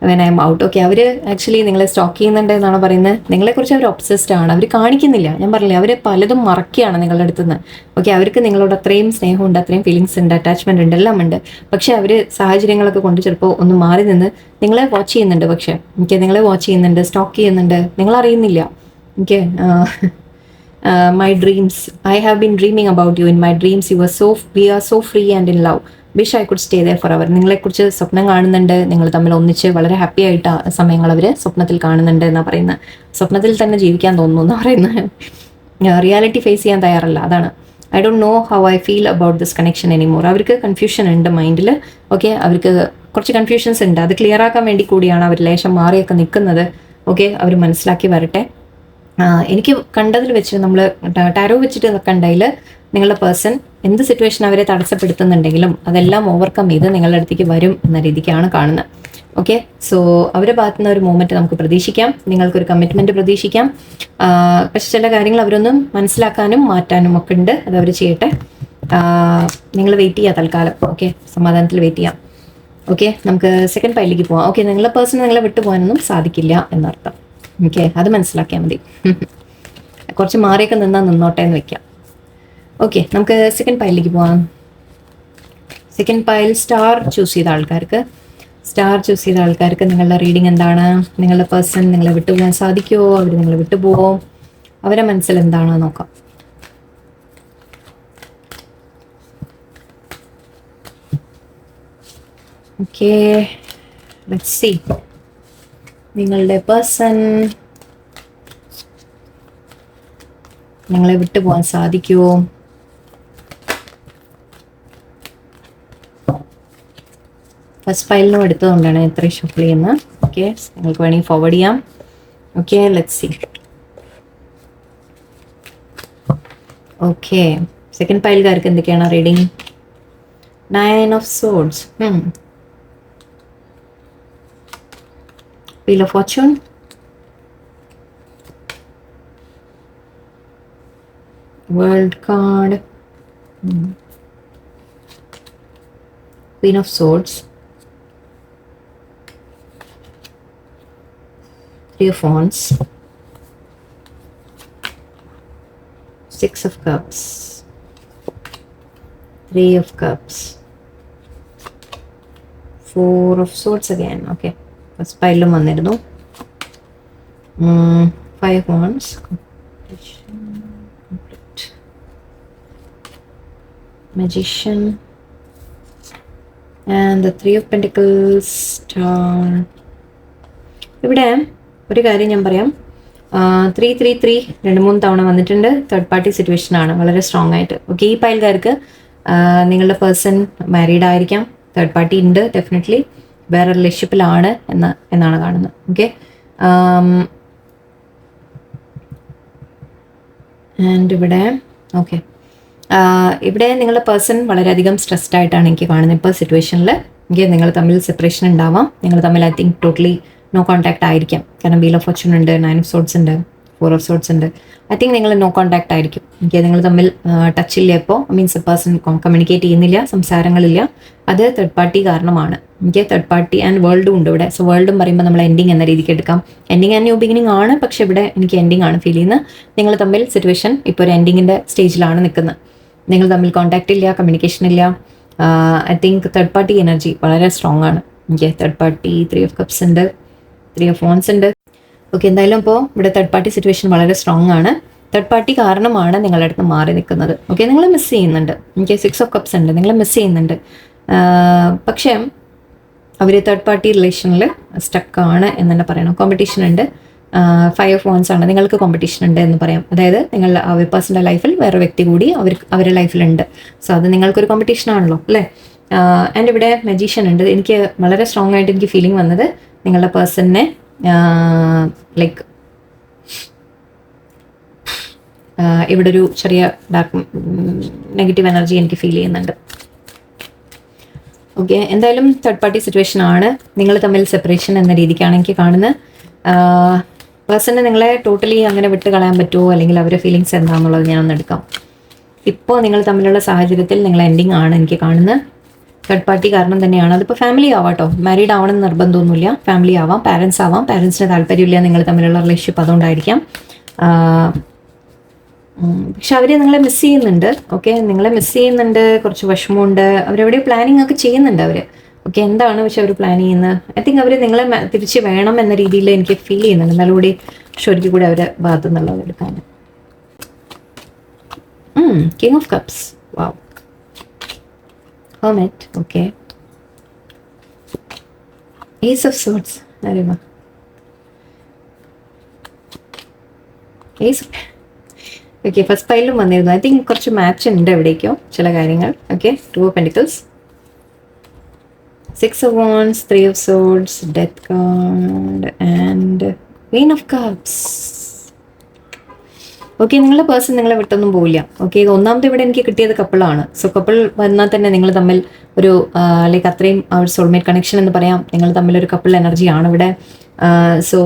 when I'm out. Okay, അവർ actually നിങ്ങളെ stalk ചെയ്യുന്നുണ്ട് എന്നാണ് പറയുന്നത്. നിങ്ങളെക്കുറിച്ച് അവർ obsessed ആണ്, അവർ കാണിക്കുന്നില്ല. ഞാൻ പറഞ്ഞില്ലേ, അവർ പലതും മറക്കുകയാണ് നിങ്ങളുടെ അടുത്ത് നിന്ന്. ഓക്കെ, അവർക്ക് നിങ്ങളോട് അത്രയും സ്നേഹമുണ്ട്, അത്രയും ഫീലിങ്സ് ഉണ്ട്, അറ്റാച്ച്മെന്റ് ഉണ്ട്, എല്ലാം ഉണ്ട്. പക്ഷെ അവർ സാഹചര്യങ്ങളൊക്കെ കൊണ്ട് ചിലപ്പോൾ ഒന്ന് മാറി നിന്ന് നിങ്ങളെ വാച്ച് ചെയ്യുന്നുണ്ട്. പക്ഷെ നിങ്ങളെ വാച്ച് ചെയ്യുന്നുണ്ട്, സ്റ്റോക്ക് ചെയ്യുന്നുണ്ട്, നിങ്ങൾ അറിയുന്നില്ല. Okay, my dreams, I have been dreaming about you in my dreams, we are so free and in love, wish I could stay there forever. നിങ്ങളെക്കുറിച്ച് സ്വപ്നം കാണുന്നുണ്ട്, നിങ്ങൾ തമ്മിൽ ഒന്നിച്ച് വളരെ ഹാപ്പി ആയിട്ട് സമയങ്ങൾ അവർ സ്വപ്നത്തിൽ കാണുന്നുണ്ട് എന്നാണ് പറയുന്നത്. സ്വപ്നത്തിൽ തന്നെ ജീവിക്കാൻ തോന്നുന്നു എന്നാണ് പറയുന്നത്. റിയാലിറ്റി ഫേസ് ചെയ്യാൻ തയ്യാറല്ല, അതാണ്. I don't know how I feel about this connection anymore. അവർക്ക് കൺഫ്യൂഷൻ ഉണ്ട് മൈൻഡിൽ. ഓക്കെ, അവർക്ക് കുറച്ച് കൺഫ്യൂഷൻസ് ഉണ്ട്, അത് ക്ലിയർ ആക്കാൻ വേണ്ടി കൂടിയാണ് അവർ ലേശം മാറിയൊക്കെ നിൽക്കുന്നത്. ഓക്കെ, അവർ മനസ്സിലാക്കി വരട്ടെ. എനിക്ക് കണ്ടതിൽ വെച്ച് നമ്മൾ ടാരോ വെച്ചിട്ട് കണ്ടതിൽ നിങ്ങളുടെ പേഴ്സൺ എന്ത് സിറ്റുവേഷൻ അവരെ തടസ്സപ്പെടുത്തുന്നുണ്ടെങ്കിലും അതെല്ലാം ഓവർകം ചെയ്ത് നിങ്ങളുടെ അടുത്തേക്ക് വരും എന്ന രീതിക്കാണ് കാണുന്നത്. ഓക്കെ, സോ അവരുടെ ഭാഗത്തു നിന്ന് ഒരു മൂവ്മെൻറ്റ് നമുക്ക് പ്രതീക്ഷിക്കാം, നിങ്ങൾക്കൊരു കമ്മിറ്റ്മെൻറ്റ് പ്രതീക്ഷിക്കാം. പക്ഷെ ചില കാര്യങ്ങൾ അവരൊന്നും മനസ്സിലാക്കാനും മാറ്റാനും ഒക്കെ ഉണ്ട്, അത് അവർ ചെയ്യട്ടെ. നിങ്ങൾ വെയിറ്റ് ചെയ്യുക തൽക്കാലം. ഓക്കെ, സമാധാനത്തിൽ വെയിറ്റ് ചെയ്യാം. ഓക്കെ, നമുക്ക് സെക്കൻഡ് പൈലിലേക്ക് പോവാം. ഓക്കെ, നിങ്ങളുടെ പേഴ്സൺ നിങ്ങളെ വിട്ടു പോകാനൊന്നും സാധിക്കില്ല എന്നർത്ഥം. ഓക്കെ, അത് മനസ്സിലാക്കിയാൽ മതി. കുറച്ച് മാറിയൊക്കെ നിന്നോട്ടെ എന്ന് വെക്കാം. ഓക്കെ, നമുക്ക് സെക്കൻഡ് പൈലിലേക്ക് പോവാം. സെക്കൻഡ് പൈൽ സ്റ്റാർ ചൂസ് ചെയ്ത ആൾക്കാർക്ക് നിങ്ങളുടെ റീഡിംഗ് എന്താണ്? നിങ്ങളുടെ പേഴ്സൺ നിങ്ങളെ വിട്ടുപോകാൻ സാധിക്കുമോ? അവർ നിങ്ങളെ വിട്ടുപോകുമോ? അവരെ മനസ്സിൽ എന്താണ് നോക്കാം. Okay, let's see. നിങ്ങളുടെ പേഴ്സൺ നിങ്ങളെ വിട്ടുപോകാൻ സാധിക്കുമോ? ഫസ്റ്റ് ഫയലിനും എടുത്തതുകൊണ്ടാണ് ഇത്രയും ഷഫിൾ ചെയ്യുന്നത്. ഓക്കെ, നിങ്ങൾക്ക് വേണമെങ്കിൽ ഫോർവേഡ് ചെയ്യാം. Okay, let's see. Okay, second ഫയൽക്കാർക്ക് എന്തൊക്കെയാണ് reading? 9 of Swords, Wheel of Fortune, World card, Queen of Swords, 3 of Wands, 6 of Cups, 3 of Cups, 4 of Swords again. Okay, first പൈലും വന്നിരുന്നു. 5 Wands, Magician, and the 3 of Pentacles, Star. ഇവിടെ ഒരു കാര്യം ഞാൻ പറയാം. 3 2-3 തവണ വന്നിട്ടുണ്ട്. തേർഡ് പാർട്ടി സിറ്റുവേഷൻ ആണ് വളരെ സ്ട്രോങ് ആയിട്ട്. ഓക്കെ, ഈ പൈൽക്കാർക്ക് നിങ്ങളുടെ പേഴ്സൺ മാരീഡ് ആയിരിക്കാം, തേർഡ് പാർട്ടി ഉണ്ട് ഡെഫിനറ്റ്ലി, വേറെ റിലേഷൻഷിപ്പിലാണ് എന്നാണ് കാണുന്നത്. ഓക്കെ, ആൻഡ് ഇവിടെ ഓക്കെ, ഇവിടെ നിങ്ങളുടെ പേഴ്സൺ വളരെയധികം സ്ട്രെസ്ഡ് ആയിട്ടാണ് എനിക്ക് കാണുന്നത് ഇപ്പോൾ സിറ്റുവേഷനിൽ. എനിക്ക് നിങ്ങൾ തമ്മിൽ സെപ്പറേഷൻ ഉണ്ടാവാം, നിങ്ങൾ തമ്മിൽ I think totally no contact ആയിരിക്കാം. കാരണം വീൽ ഓഫ് ഫോർച്യൂൺ ഉണ്ട്, 9 of Swords ഉണ്ട്, 4 of Swords ഉണ്ട്. ഐ തിങ്ക് നിങ്ങൾ നോ കോൺടാക്ട് ആയിരിക്കും. എനിക്ക് നിങ്ങൾ തമ്മിൽ ടച്ചില്ല ഇപ്പോൾ, മീൻസ് പേഴ്സൺ കമ്മ്യൂണിക്കേറ്റ് ചെയ്യുന്നില്ല, സംസാരങ്ങളില്ല. അത് തേർഡ് പാർട്ടി കാരണമാണ്. എനിക്ക് തേർഡ് പാർട്ടി ആൻഡ് വേൾഡും ഉണ്ട് ഇവിടെ. സോ വേൾഡും പറയുമ്പോൾ നമ്മൾ എൻഡിങ് എന്ന രീതിക്ക് എടുക്കാം. എൻഡിങ് ആൻഡ് ന്യൂ ബിഗിനിങ് ആണ്, പക്ഷെ ഇവിടെ എനിക്ക് എൻഡിങ് ആണ് ഫീൽ ചെയ്യുന്നത്. നിങ്ങൾ തമ്മിൽ സിറ്റുവേഷൻ ഇപ്പോൾ ഒരു എൻഡിങ്ങിൻ്റെ സ്റ്റേജിലാണ് നിൽക്കുന്നത്. നിങ്ങൾ തമ്മിൽ കോൺടാക്റ്റ് ഇല്ല, കമ്മ്യൂണിക്കേഷൻ ഇല്ല. I think third party energy വളരെ സ്ട്രോങ് ആണ്. Okay, third party 3 of Cups ഉണ്ട്, 3 of Wands ഉണ്ട്. ഓക്കെ, എന്തായാലും ഇപ്പോൾ ഇവിടെ തേർഡ് പാർട്ടി സിറ്റുവേഷൻ വളരെ സ്ട്രോങ് ആണ്. തേർഡ് പാർട്ടി കാരണമാണ് നിങ്ങളുടെ അടുത്ത് മാറി നിൽക്കുന്നത്. ഓക്കെ, നിങ്ങൾ മിസ് ചെയ്യുന്നുണ്ട്. എനിക്ക് 6 of Cups ഉണ്ട്, നിങ്ങൾ മിസ് ചെയ്യുന്നുണ്ട്. പക്ഷേ അവർ തേർഡ് പാർട്ടി റിലേഷനിൽ സ്റ്റക്കാണ് എന്ന് തന്നെ പറയണം. കോമ്പറ്റീഷൻ ഉണ്ട്. 5 of Wands ആണ്, നിങ്ങൾക്ക് കോമ്പറ്റീഷൻ ഉണ്ട് എന്ന് പറയാം. അതായത് നിങ്ങൾ അവർ പേഴ്സണൽ ലൈഫിൽ വേറെ വ്യക്തി കൂടി അവരുടെ ലൈഫിലുണ്ട്. സോ അത് നിങ്ങൾക്കൊരു കോമ്പറ്റീഷൻ ആണല്ലോ അല്ലേ. ആൻഡ് ഇവിടെ മജീഷ്യൻ ഉണ്ട്. എനിക്ക് വളരെ സ്ട്രോങ് ആയിട്ട് എനിക്ക് ഫീലിംഗ് വന്നത് നിങ്ങളുടെ പേഴ്സണിനെ ലൈക്ക് ഇവിടെ ഒരു ചെറിയ ഡാർക്ക് നെഗറ്റീവ് എനർജി എനിക്ക് ഫീൽ ചെയ്യുന്നുണ്ട്. ഓക്കെ, എന്തായാലും തേർഡ് പാർട്ടി സിറ്റുവേഷൻ ആണ്. നിങ്ങൾ തമ്മിൽ സെപ്പറേഷൻ എന്ന രീതിക്കാണ് എനിക്ക് കാണുന്നത്. പേഴ്സണിനെ നിങ്ങളെ ടോട്ടലി അങ്ങനെ വിട്ട് കളയാൻ പറ്റുമോ, അല്ലെങ്കിൽ അവരുടെ ഫീലിങ്സ് എന്താണെന്നുള്ളത് ഞാനൊന്ന് എടുക്കാം. ഇപ്പോൾ നിങ്ങൾ തമ്മിലുള്ള സാഹചര്യത്തിൽ നിങ്ങൾ എൻഡിങ് ആണ് എനിക്ക് കാണുന്നത്. തേർഡ് പാർട്ടി കാരണം തന്നെയാണ്. അതിപ്പോൾ ഫാമിലി ആവാട്ടോ, മാരീഡ് ആവണമെന്ന് നിർബന്ധമൊന്നുമില്ല. ഫാമിലി ആവാം, പാരൻസ് ആവാം. പാരൻസിന് താല്പര്യമില്ല നിങ്ങൾ തമ്മിലുള്ള റിലേഷൻഷിപ്പ്, അതുകൊണ്ടായിരിക്കാം. പക്ഷെ അവർ നിങ്ങളെ മിസ് ചെയ്യുന്നുണ്ട്. ഓക്കെ, നിങ്ങളെ മിസ് ചെയ്യുന്നുണ്ട്, കുറച്ച് വിഷമമുണ്ട്. അവരെവിടെ പ്ലാനിങ് ഒക്കെ ചെയ്യുന്നുണ്ട് അവർ. ഓക്കെ, എന്താണ് പക്ഷെ അവർ പ്ലാൻ ചെയ്യുന്നത്? ഐ തിങ്ക് അവർ നിങ്ങളെ തിരിച്ച് വേണം എന്ന രീതിയിൽ എനിക്ക് ഫീൽ ചെയ്യുന്നുണ്ട്. എന്നാലും കൂടി ശരിക്കും കൂടി അവരെ ഭാഗത്തു നിന്നുള്ളത് എടുക്കാൻ. King of Cups, wow. Hermit, okay. Ace of Swords, അരെ വാ. Ace, ഓക്കെ, ഫസ്റ്റ് പൈലും വന്നിരുന്നു. ഐ തിങ്ക് കുറച്ച് മാച്ച് ഉണ്ട് എവിടേക്കോ ചില കാര്യങ്ങൾ. Okay, 2 of Pentacles, 6 of Wands, 3 of Swords, Death card and Queen of Cups. Okay, നിങ്ങളുടെ പേഴ്സൺ നിങ്ങളെ വിട്ടൊന്നും പോവില്ല. ഓക്കെ, ഇത് ഒന്നാമത്തെ ഇവിടെ എനിക്ക് കിട്ടിയത് കപ്പിളാണ്. സോ കപ്പിൾ വന്നാൽ തന്നെ നിങ്ങൾ തമ്മിൽ ഒരു ലൈക്ക് അത്രയും ആ ഒരു സോൾമേറ്റ് കണക്ഷൻ എന്ന് പറയാം. നിങ്ങൾ തമ്മിൽ ഒരു കപ്പിൾ എനർജിയാണ് ഇവിടെ. സോ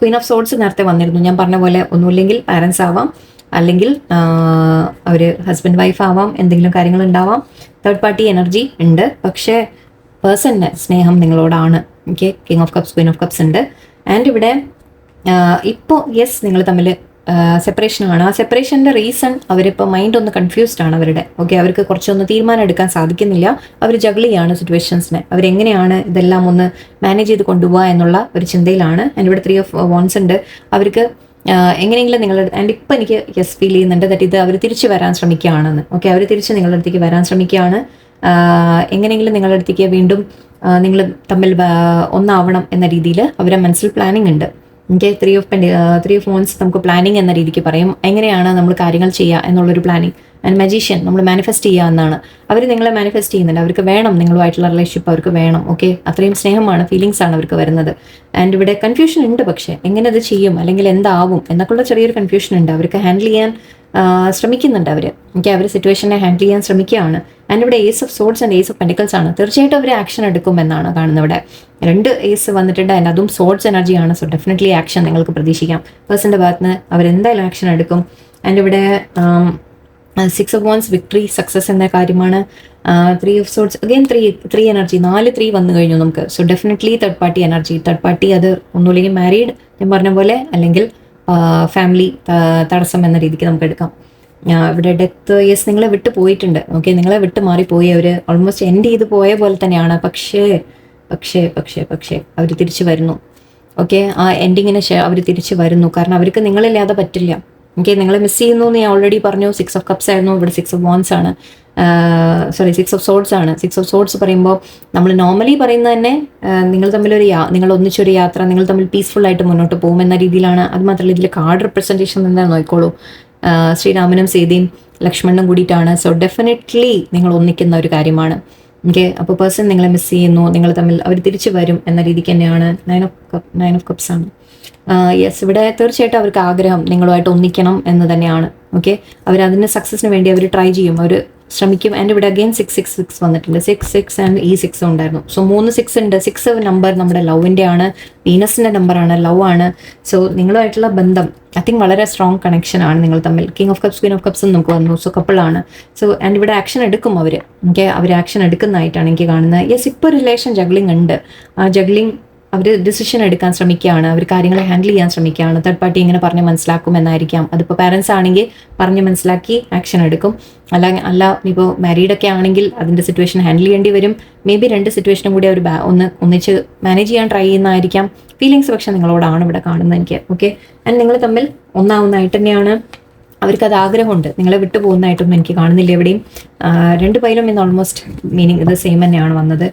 ക്വീൻ ഓഫ് സോർട്സ് നേരത്തെ വന്നിരുന്നു. ഞാൻ പറഞ്ഞ പോലെ ഒന്നുമില്ലെങ്കിൽ പാരൻസ് ആവാം, അല്ലെങ്കിൽ അവർ ഹസ്ബൻഡ് വൈഫ് ആവാം, എന്തെങ്കിലും കാര്യങ്ങൾ ഉണ്ടാവാം. തേർഡ് പാർട്ടി എനർജി ഉണ്ട്, പക്ഷേ പേഴ്സണിന് സ്നേഹം നിങ്ങളോടാണ്. Okay, king of cups, queen of cups ഉണ്ട്. ആൻഡ് ഇവിടെ ഇപ്പോൾ യെസ് നിങ്ങൾ തമ്മിൽ സെപ്പറേഷനാണ്. ആ സെപ്പറേഷൻ്റെ റീസൺ അവരിപ്പോൾ മൈൻഡ് ഒന്ന് കൺഫ്യൂസ്ഡ് ആണ് അവരുടെ. ഓക്കെ, അവർക്ക് കുറച്ചൊന്ന് തീരുമാനം എടുക്കാൻ സാധിക്കുന്നില്ല. അവർ ജഗിൾ ചെയ്യാണ് സിറ്റുവേഷൻസിനെ. അവരെങ്ങനെയാണ് ഇതെല്ലാം ഒന്ന് മാനേജ് ചെയ്ത് കൊണ്ടുപോകുക എന്നുള്ള ഒരു ചിന്തയിലാണ്. ആൻഡ് ഇവിടെ 3 of Wands ഉണ്ട്. അവർക്ക് എങ്ങനെയെങ്കിലും നിങ്ങളുടെ ആൻഡ് ഇപ്പം എനിക്ക് യെസ് ഫീൽ ചെയ്യുന്നുണ്ട് ദറ്റ് ഇത് അവർ തിരിച്ച് വരാൻ ശ്രമിക്കുകയാണെന്ന്. ഓക്കെ, അവർ തിരിച്ച് നിങ്ങളുടെ അടുത്തേക്ക് വരാൻ ശ്രമിക്കുകയാണ്. എങ്ങനെയെങ്കിലും നിങ്ങളുടെ അടുത്തേക്ക് വീണ്ടും നിങ്ങൾ തമ്മിൽ ഒന്നാവണം എന്ന രീതിയിൽ അവരെ മനസ്സിൽ പ്ലാനിങ് ഉണ്ട്. എനിക്ക് 3 of Wands നമുക്ക് പ്ലാനിങ് എന്ന രീതിക്ക് പറയും. എങ്ങനെയാണ് നമ്മൾ കാര്യങ്ങൾ ചെയ്യുക എന്നുള്ളൊരു പ്ലാനിങ്. ആൻഡ് മജീഷ്യൻ നമ്മൾ മാനിഫെസ്റ്റ് ചെയ്യുക എന്നാണ്. അവർ നിങ്ങളെ മാനിഫെസ്റ്റ് ചെയ്യുന്നുണ്ട്. അവർക്ക് വേണം നിങ്ങളുമായിട്ടുള്ള റിലേഷൻഷിപ്പ്, അവർക്ക് വേണം. ഓക്കെ, അത്രയും സ്നേഹമാണ്, ഫീലിങ്സ് ആണ് അവർക്ക് വരുന്നത്. ആൻഡ് ഇവിടെ കൺഫ്യൂഷൻ ഉണ്ട്, പക്ഷേ എങ്ങനെ അത് ചെയ്യും അല്ലെങ്കിൽ എന്താവും എന്നൊക്കെയുള്ള ചെറിയൊരു കൺഫ്യൂഷൻ ഉണ്ട്. അവർക്ക് ഹാൻഡിൽ ചെയ്യാൻ ശ്രമിക്കുന്നുണ്ട് അവർ. ഓക്കെ, അവർ സിറ്റുവേഷനെ ഹാൻഡിൽ ചെയ്യാൻ ശ്രമിക്കുകയാണ്. ആൻഡ് ഇവിടെ Ace of Swords and Ace of Pentacles ആണ്. തീർച്ചയായിട്ടും അവർ ആക്ഷൻ എടുക്കുമെന്നാണ് കാണുന്നത്. ഇവിടെ 2 ഏസ് വന്നിട്ടുണ്ട്. ആൻഡ് അതും സോർഡ്സ് എനർജിയാണ്. സോ ഡെഫിനറ്റ്ലി ആക്ഷൻ നിങ്ങൾക്ക് പ്രതീക്ഷിക്കാം. പേഴ്സൻ്റെ ഭാഗത്ത് നിന്ന് അവരെന്തായാലും ആക്ഷൻ എടുക്കും. ആൻഡ് ഇവിടെ 6 of Wands വിക്ടറി, സക്സസ് എന്ന കാര്യമാണ്. 3 of Swords അഗെയിൻ 3 എനർജി, 4 3 വന്നു കഴിഞ്ഞു നമുക്ക്. So definitely third party energy. Third party അത് ഒന്നുമില്ലെങ്കിൽ മാരീഡ് ഞാൻ പറഞ്ഞ പോലെ, അല്ലെങ്കിൽ ഫാമിലി തടസ്സം എന്ന രീതിക്ക് നമുക്ക് എടുക്കാം. ഇവിടെ ഡെത്ത് യെസ് നിങ്ങളെ വിട്ട് പോയിട്ടുണ്ട്. ഓക്കെ, നിങ്ങളെ വിട്ട് മാറിപ്പോയി. അവർ ഓൾമോസ്റ്റ് എൻഡ് ചെയ്ത് പോയ പോലെ തന്നെയാണ്. പക്ഷേ പക്ഷേ പക്ഷേ പക്ഷേ അവർ തിരിച്ചു വരുന്നു. ഓക്കെ, ആ എൻഡിങ്ങിന് അവർ തിരിച്ചു വരുന്നു. കാരണം അവർക്ക് നിങ്ങളില്ലാതെ പറ്റില്ല. ഓക്കെ, നിങ്ങളെ മിസ് ചെയ്യുന്നു എന്ന് ഞാൻ ഓൾറെഡി പറഞ്ഞു. 6 of Cups ആയിരുന്നു. ഇവിടെ 6 of Wands ആണ്. 6 of Swords ആണ്. 6 of Swords പറയുമ്പോൾ നമ്മൾ നോർമലി പറയുന്നത് തന്നെ നിങ്ങൾ തമ്മിലൊരു നിങ്ങൾ ഒന്നിച്ചൊരു യാത്ര, നിങ്ങൾ തമ്മിൽ പീസ്ഫുൾ ആയിട്ട് മുന്നോട്ട് പോകും എന്ന രീതിയിലാണ്. അത് മാത്രമല്ല ഇതിൽ കാർഡ് റെപ്രസെൻറ്റേഷൻ എന്താണെന്ന് നോക്കിക്കോളൂ. ശ്രീരാമനും സീതയും ലക്ഷ്മണനും കൂടിയിട്ടാണ്. സോ ഡെഫിനറ്റ്ലി നിങ്ങൾ ഒന്നിക്കുന്ന ഒരു കാര്യമാണ്. ഓക്കെ, അപ്പോൾ പേഴ്സൺ നിങ്ങളെ മിസ് ചെയ്യുന്നു, നിങ്ങൾ തമ്മിൽ അവർ തിരിച്ചു വരും എന്ന രീതിക്ക് തന്നെയാണ്. 9 of Cups ആണ്. യെസ്, ഇവിടെ തീർച്ചയായിട്ടും അവർക്ക് ആഗ്രഹം നിങ്ങളുമായിട്ട് ഒന്നിക്കണം എന്ന് തന്നെയാണ്. ഓക്കെ, അവരതിന് സക്സസിന് വേണ്ടി അവർ ട്രൈ ചെയ്യും, അവർ ശ്രമിക്കും. ആൻഡ് ഇവിടെ അഗെയിൻ 6 വന്നിട്ടുണ്ട്. 6 ആൻഡ് ഈ 6 ഉണ്ടായിരുന്നു. സോ 3 6 ഉണ്ട്. 6 നമ്പർ നമ്മുടെ ലവിൻ്റെ ആണ്, വീനസിൻ്റെ നമ്പറാണ്, ലവ് ആണ്. സോ നിങ്ങളുമായിട്ടുള്ള ബന്ധം ഐ തിങ്ക് വളരെ സ്ട്രോങ് കണക്ഷൻ ആണ് നിങ്ങൾ തമ്മിൽ. King of cups, queen of cups നമുക്ക് വന്നു. സോ കപ്പിളാണ്. സോ ആൻഡ് ഇവിടെ ആക്ഷൻ എടുക്കും അവർ. ഓക്കെ, അവർ ആക്ഷൻ എടുക്കുന്നതായിട്ടാണ് എനിക്ക് കാണുന്നത്. യെസ്, ഇപ്പോൾ റിലേഷൻ ജഗ്ലിംഗ് ഉണ്ട്. ആ ജഗ്ലിംഗ് അവർ ഡിസിഷൻ എടുക്കാൻ ശ്രമിക്കുകയാണ്, അവർ കാര്യങ്ങളെ ഹാൻഡിൽ ചെയ്യാൻ ശ്രമിക്കുകയാണ്. തേർഡ് പാർട്ടി ഇങ്ങനെ പറഞ്ഞ് മനസ്സിലാക്കും എന്നായിരിക്കാം. അതിപ്പോൾ പാരൻസ് ആണെങ്കിൽ പറഞ്ഞ് മനസ്സിലാക്കി ആക്ഷൻ എടുക്കും. അല്ല ഇപ്പോൾ മാരീഡൊക്കെ ആണെങ്കിൽ അതിൻ്റെ സിറ്റുവേഷൻ ഹാൻഡിൽ ചെയ്യേണ്ടി വരും. മേ ബി 2 സിറ്റുവേഷനും കൂടി അവർ ഒന്നിച്ച് മാനേജ് ചെയ്യാൻ ട്രൈ ചെയ്യുന്നതായിരിക്കാം. ഫീലിങ്സ് പക്ഷെ നിങ്ങളോടാണ് ഇവിടെ കാണുന്നത് എനിക്ക്. ഓക്കെ, ആൻഡ് നിങ്ങൾ തമ്മിൽ ഒന്നാവുന്നതായിട്ട് തന്നെയാണ്. അവർക്കത് ആഗ്രഹമുണ്ട്. നിങ്ങളെ വിട്ടു പോകുന്നതായിട്ടൊന്നും എനിക്ക് കാണുന്നില്ല എവിടെയും. 2 പൈലും ഇന്ന് ഓൾമോസ്റ്റ് മീനിങ് ഇത് സെയിം തന്നെയാണ് വന്നത്.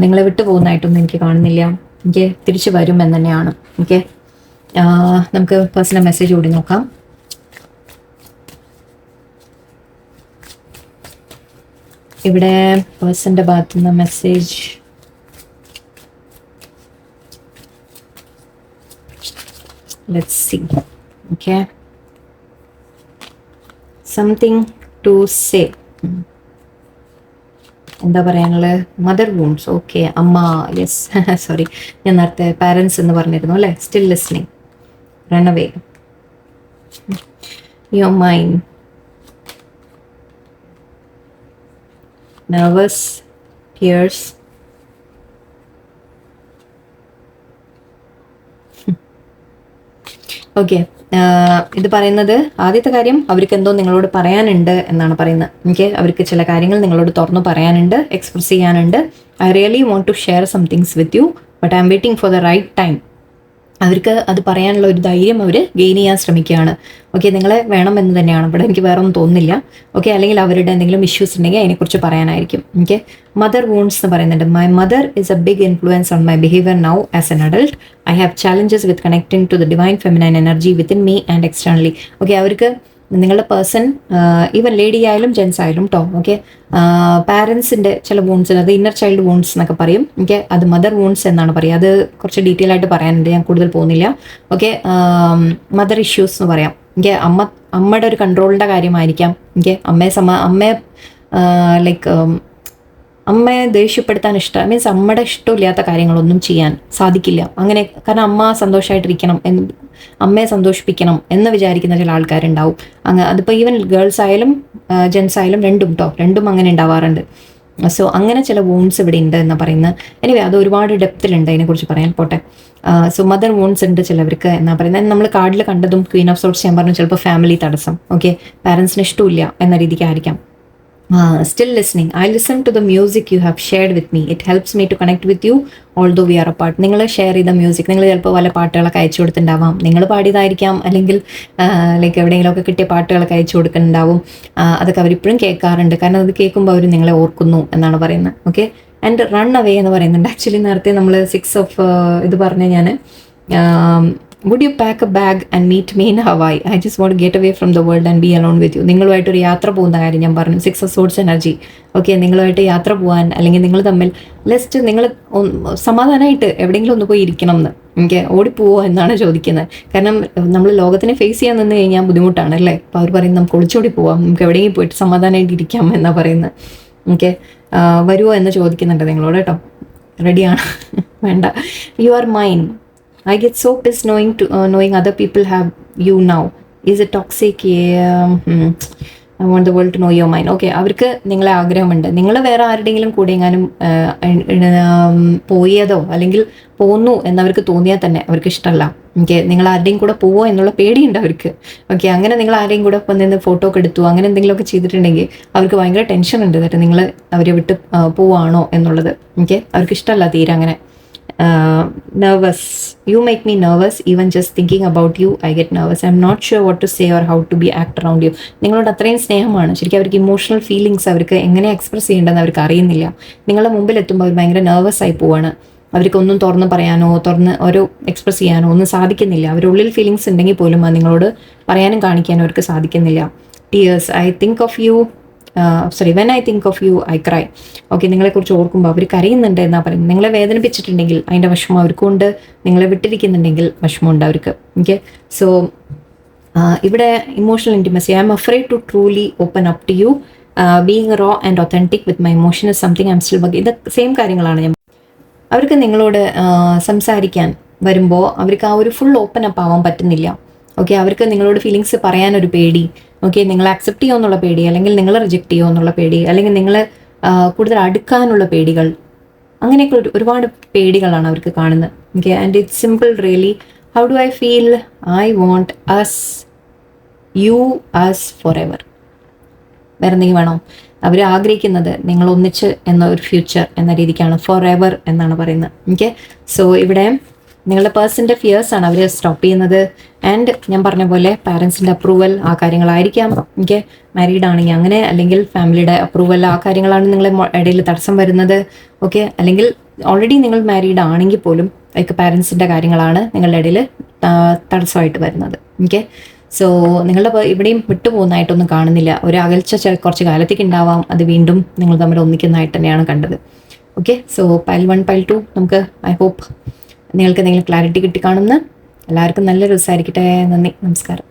നിങ്ങളെ വിട്ടു പോകുന്നതായിട്ടൊന്നും എനിക്ക് കാണുന്നില്ല. എനിക്ക് തിരിച്ചു വരും എന്ന് തന്നെയാണ്. ഓക്കെ, നമുക്ക് പേഴ്സണൽ മെസ്സേജ് കൂടി നോക്കാം. ഇവിടെ പേഴ്സന്റെ ഭാഗത്തുനിന്ന് message let's see. Okay, something to say. എന്താ പറയാനുള്ളത്? Mother wounds. ഓക്കെ, അമ്മ. യെസ്, സോറി, ഞാൻ നേരത്തെ പാരൻസ് എന്ന് പറഞ്ഞിരുന്നു അല്ലേ. Still listening, run away, your mind, nervous, tears. Okay, ഇത് പറയുന്നത് ആദ്യത്തെ കാര്യം അവർക്ക് എന്തോ നിങ്ങളോട് പറയാനുണ്ട് എന്നാണ് പറയുന്നത്. എനിക്ക് അവർക്ക് ചില കാര്യങ്ങൾ നിങ്ങളോട് തുറന്നു പറയാനുണ്ട്, എക്സ്പ്രസ് ചെയ്യാനുണ്ട്. I really want to share some things with you but I'm waiting for the right time. അവർക്ക് അത് പറയാനുള്ള ഒരു ധൈര്യം അവർ ഗെയിൻ ചെയ്യാൻ ശ്രമിക്കുകയാണ്. ഓക്കെ, നിങ്ങളെ വേണമെന്ന് തന്നെയാണ് ഇവിടെ, എനിക്ക് വേറെ ഒന്നും തോന്നുന്നില്ല. ഓക്കെ, അല്ലെങ്കിൽ അവരുടെ എന്തെങ്കിലും ഇഷ്യൂസ് ഉണ്ടെങ്കിൽ അതിനെക്കുറിച്ച് പറയാനായിരിക്കും. ഓക്കെ, മദർ വൂൺസ് എന്ന് പറയുന്നുണ്ട്. My mother is a big influence on my behaviour now as an adult. I have challenges with connecting to the divine feminine energy within me and externally. Okay, അവർക്ക് നിങ്ങളുടെ person even lady ആയാലും gents ആയാലും കേട്ടോ. Okay, പാരൻസിൻ്റെ ചില wounds, അത് inner child wounds എന്നൊക്കെ പറയും. Okay, അത് മദർ വൂൺസ് എന്നാണ് പറയുക. അത് കുറച്ച് ഡീറ്റെയിൽ ആയിട്ട് പറയാനുണ്ട്, ഞാൻ കൂടുതൽ പോകുന്നില്ല. ഓക്കെ, മദർ ഇഷ്യൂസ് എന്ന് പറയാം. ഓക്കെ, അമ്മയുടെ ഒരു കൺട്രോളിൻ്റെ കാര്യമായിരിക്കാം. ഓക്കെ, അമ്മയെ ലൈക്ക് അമ്മയെ ദേഷ്യപ്പെടുത്താൻ മീൻസ് അമ്മയുടെ ഇഷ്ടമില്ലാത്ത കാര്യങ്ങളൊന്നും ചെയ്യാൻ സാധിക്കില്ല. അങ്ങനെ, കാരണം അമ്മ സന്തോഷമായിട്ടിരിക്കണം, അമ്മയെ സന്തോഷിപ്പിക്കണം എന്ന് വിചാരിക്കുന്ന ചില ആൾക്കാരുണ്ടാവും. അതിപ്പോൾ ഈവൻ ഗേൾസ് ആയാലും ജെൻസ് ആയാലും രണ്ടും അങ്ങനെ ഉണ്ടാവാറുണ്ട്. സോ അങ്ങനെ ചില വൂൺസ് ഇവിടെ ഉണ്ട് എന്ന് പറയുന്നത്. എനിവേ, അത് ഒരുപാട് ഡെപ്തിലുണ്ട്, അതിനെക്കുറിച്ച് പറയാൻ പോട്ടെ. സോ മദർ വൂൺസ് ഉണ്ട് ചിലവർക്ക് എന്നാ പറയുന്നത്. നമ്മൾ കാർഡിൽ കണ്ടതും ക്വീൻ ഓഫ് സോർട്സ് ഞാൻ പറഞ്ഞു, ചിലപ്പോൾ ഫാമിലി തടസ്സം. ഓക്കെ, പാരൻസിന് ഇഷ്ടമില്ല എന്ന രീതിക്കായിരിക്കാം. Still listening. I listen to the music you have shared with me. It helps me to connect with you although we are apart. നിങ്ങൾ ഷെയർ ചെയ്ത മ്യൂസിക്, നിങ്ങൾ ചിലപ്പോൾ പല പാട്ടുകളൊക്കെ അയച്ചു കൊടുത്തിട്ടുണ്ടാവാം. നിങ്ങൾ പാടിയതായിരിക്കാം, അല്ലെങ്കിൽ ലൈക്ക് എവിടെയെങ്കിലുമൊക്കെ കിട്ടിയ പാട്ടുകളൊക്കെ അയച്ചു കൊടുക്കുന്നുണ്ടാവും. അതൊക്കെ അവരിപ്പോഴും കേൾക്കാറുണ്ട്, കാരണം അത് കേൾക്കുമ്പോൾ അവർ നിങ്ങളെ ഓർക്കുന്നു എന്നാണ് പറയുന്നത്. ഓക്കെ, ആൻഡ് റൺ അവേ എന്ന് പറയുന്നുണ്ട്. ആക്ച്വലി നേരത്തെ നമ്മൾ 6 ഓഫ് ഇത് പറഞ്ഞ ഞാൻ would you pack a bag and meet me in Hawaii? I just want to get away from the world and be alone with you. നിങ്ങളുമായിട്ടൊരു യാത്ര പോകുന്ന കാര്യം ഞാൻ പറഞ്ഞു. 6 of Swords എനർജി. ഓക്കെ, നിങ്ങളുമായിട്ട് യാത്ര പോകാൻ, അല്ലെങ്കിൽ നിങ്ങൾ തമ്മിൽ ലെസ്റ്റ് നിങ്ങൾ സമാധാനമായിട്ട് എവിടെയെങ്കിലും ഒന്ന് പോയി ഇരിക്കണം എന്ന്. ഓക്കെ, ഓടിപ്പോവോ എന്നാണ് ചോദിക്കുന്നത്. കാരണം നമ്മൾ ലോകത്തിനെ ഫേസ് ചെയ്യാൻ നിന്ന് കഴിഞ്ഞാൽ ബുദ്ധിമുട്ടാണ് അല്ലേ. അപ്പോൾ അവർ പറയും നമുക്ക് ഒളിച്ചോടി പോവാം, നമുക്ക് എവിടെയെങ്കിലും പോയിട്ട് സമാധാനമായിട്ട് ഇരിക്കാം എന്നാണ് പറയുന്നത്. ഓക്കെ, വരുമോ എന്ന് ചോദിക്കുന്നുണ്ട് നിങ്ങളോട് കേട്ടോ. റെഡിയാണ്? വേണ്ട. You are mine. I get so pissed knowing other people have you now. Is it toxic? I want the world to know your mind. Okay, അവർക്ക് നിങ്ങളെ ആഗ്രഹമുണ്ട്. നിങ്ങൾ വേറെ ആരുടെയെങ്കിലും കൂടെ എങ്ങാനും പോയതോ അല്ലെങ്കിൽ പോന്നു എന്നവർക്ക് തോന്നിയാൽ തന്നെ അവർക്ക് ഇഷ്ടമല്ല. ഓക്കെ, നിങ്ങൾ ആരുടെയും കൂടെ പോവോ എന്നുള്ള പേടിയുണ്ട് അവർക്ക്. ഓക്കെ, അങ്ങനെ നിങ്ങൾ ആരെയും കൂടെ നിന്ന് ഫോട്ടോ ഒക്കെ എടുത്തു അങ്ങനെ എന്തെങ്കിലുമൊക്കെ ചെയ്തിട്ടുണ്ടെങ്കിൽ അവർക്ക് ഭയങ്കര ടെൻഷൻ ഉണ്ട്, എന്നിട്ട് നിങ്ങൾ അവരെ വിട്ട് പോവാണോ എന്നുള്ളത്. ഓക്കെ, അവർക്ക് ഇഷ്ടമല്ല തീരെ അങ്ങനെ. Nervous. You make me nervous. Even just thinking about you, I get nervous. I'm not sure what to say or how to be act around you. നിങ്ങളോട് അത്രയും സ്നേഹമാണ്. ശരിക്കും അവർക്ക് ഇമോഷണൽ ഫീലിങ്സ് അവർക്ക് എങ്ങനെ എക്സ്പ്രസ് ചെയ്യേണ്ടതെന്ന് അവർക്ക് അറിയുന്നില്ല. നിങ്ങളുടെ മുമ്പിൽ എത്തുമ്പോൾ അവർ ഭയങ്കര നെർവസ് ആയി പോവാണ്. അവർക്കൊന്നും തുറന്ന് പറയാനോ ഓരോ എക്സ്പ്രസ് ചെയ്യാനോ ഒന്നും സാധിക്കുന്നില്ല. അവരുള്ളിൽ ഫീലിങ്സ് ഉണ്ടെങ്കിൽ പോലും അത് നിങ്ങളോട് പറയാനും കാണിക്കാനും അവർക്ക് സാധിക്കുന്നില്ല. Tears. I think of you. When I think of you, I cry. Okay, നിങ്ങളെക്കുറിച്ച് ഓർക്കുമ്പോൾ അവർ കരയുന്നുണ്ട് എന്നാ പറയുന്നത്. നിങ്ങളെ വേദനിപ്പിച്ചിട്ടുണ്ടെങ്കിൽ അതിൻ്റെ വിഷമം അവർക്കുണ്ട്, നിങ്ങളെ വിട്ടിരിക്കുന്നുണ്ടെങ്കിൽ വിഷമമുണ്ട് അവർക്ക്. ഓക്കെ, സോ ഇവിടെ emotional intimacy. I'm afraid to truly open up to you. Being raw and authentic with my emotion is something I'm still working. ഇത് സെയിം കാര്യങ്ങളാണ് ഞാൻ. അവർക്ക് നിങ്ങളോട് സംസാരിക്കാൻ വരുമ്പോൾ അവർക്ക് ആ ഒരു ഫുൾ ഓപ്പൺ അപ്പ് ആവാൻ പറ്റുന്നില്ല. ഓക്കെ, അവർക്ക് നിങ്ങളോട് ഫീലിങ്സ് പറയാനൊരു പേടി. ഓക്കെ, നിങ്ങൾ അക്സെപ്റ്റ് ചെയ്യുമോ എന്നുള്ള പേടി, അല്ലെങ്കിൽ നിങ്ങൾ റിജക്റ്റ് ചെയ്യുമോ എന്നുള്ള പേടി, അല്ലെങ്കിൽ നിങ്ങൾ കൂടുതൽ അടുക്കാനുള്ള പേടികൾ. അങ്ങനെയൊക്കെ ഒരുപാട് പേടികളാണ് അവർക്ക് കാണുന്നത്. Okay, and it's simple really. How do I feel? I want us, you us forever. വേറെ എന്തെങ്കിലും വേണോ? അവർ ആഗ്രഹിക്കുന്നത് നിങ്ങൾ ഒന്നിച്ച് എന്ന ഒരു ഫ്യൂച്ചർ എന്ന രീതിക്കാണ്, ഫോർ എവർ എന്നാണ് പറയുന്നത്. ഓക്കെ, സോ ഇവിടെ നിങ്ങളുടെ പേഴ്സൻ്റെ ഫിയേഴ്സാണ് അവർ സ്റ്റോപ്പ് ചെയ്യുന്നത്. ആൻഡ് ഞാൻ പറഞ്ഞ പോലെ പാരൻസിൻ്റെ അപ്രൂവൽ ആ കാര്യങ്ങളായിരിക്കാം. ഓക്കെ, മാരീഡ് ആണെങ്കിൽ അങ്ങനെ, അല്ലെങ്കിൽ ഫാമിലിയുടെ അപ്രൂവൽ ആ കാര്യങ്ങളാണ് നിങ്ങളെ ഇടയിൽ തടസ്സം വരുന്നത്. ഓക്കെ, അല്ലെങ്കിൽ ഓൾറെഡി നിങ്ങൾ മാരീഡ് ആണെങ്കിൽ പോലും ലൈക്ക് പാരൻസിൻ്റെ കാര്യങ്ങളാണ് നിങ്ങളുടെ ഇടയിൽ തടസ്സമായിട്ട് വരുന്നത്. ഓക്കെ, സോ നിങ്ങളുടെ ഇവിടെയും വിട്ടുപോകുന്നതായിട്ടൊന്നും കാണുന്നില്ല. ഒരു അകൽച്ച കുറച്ച് കാലത്തേക്ക് ഉണ്ടാവാം, അത് വീണ്ടും നിങ്ങൾ തമ്മിൽ ഒന്നിക്കുന്നതായിട്ട് തന്നെയാണ് കണ്ടത്. ഓക്കെ, സോ പൈൽ 1 പൈൽ 2 നമുക്ക് ഐ ഹോപ്പ് നിങ്ങൾക്ക് എന്തെങ്കിലും ക്ലാരിറ്റി കിട്ടി കാണുന്നു. എല്ലാവർക്കും നല്ലൊരു ദിവസമായിരിക്കട്ടെ. നന്ദി, നമസ്കാരം.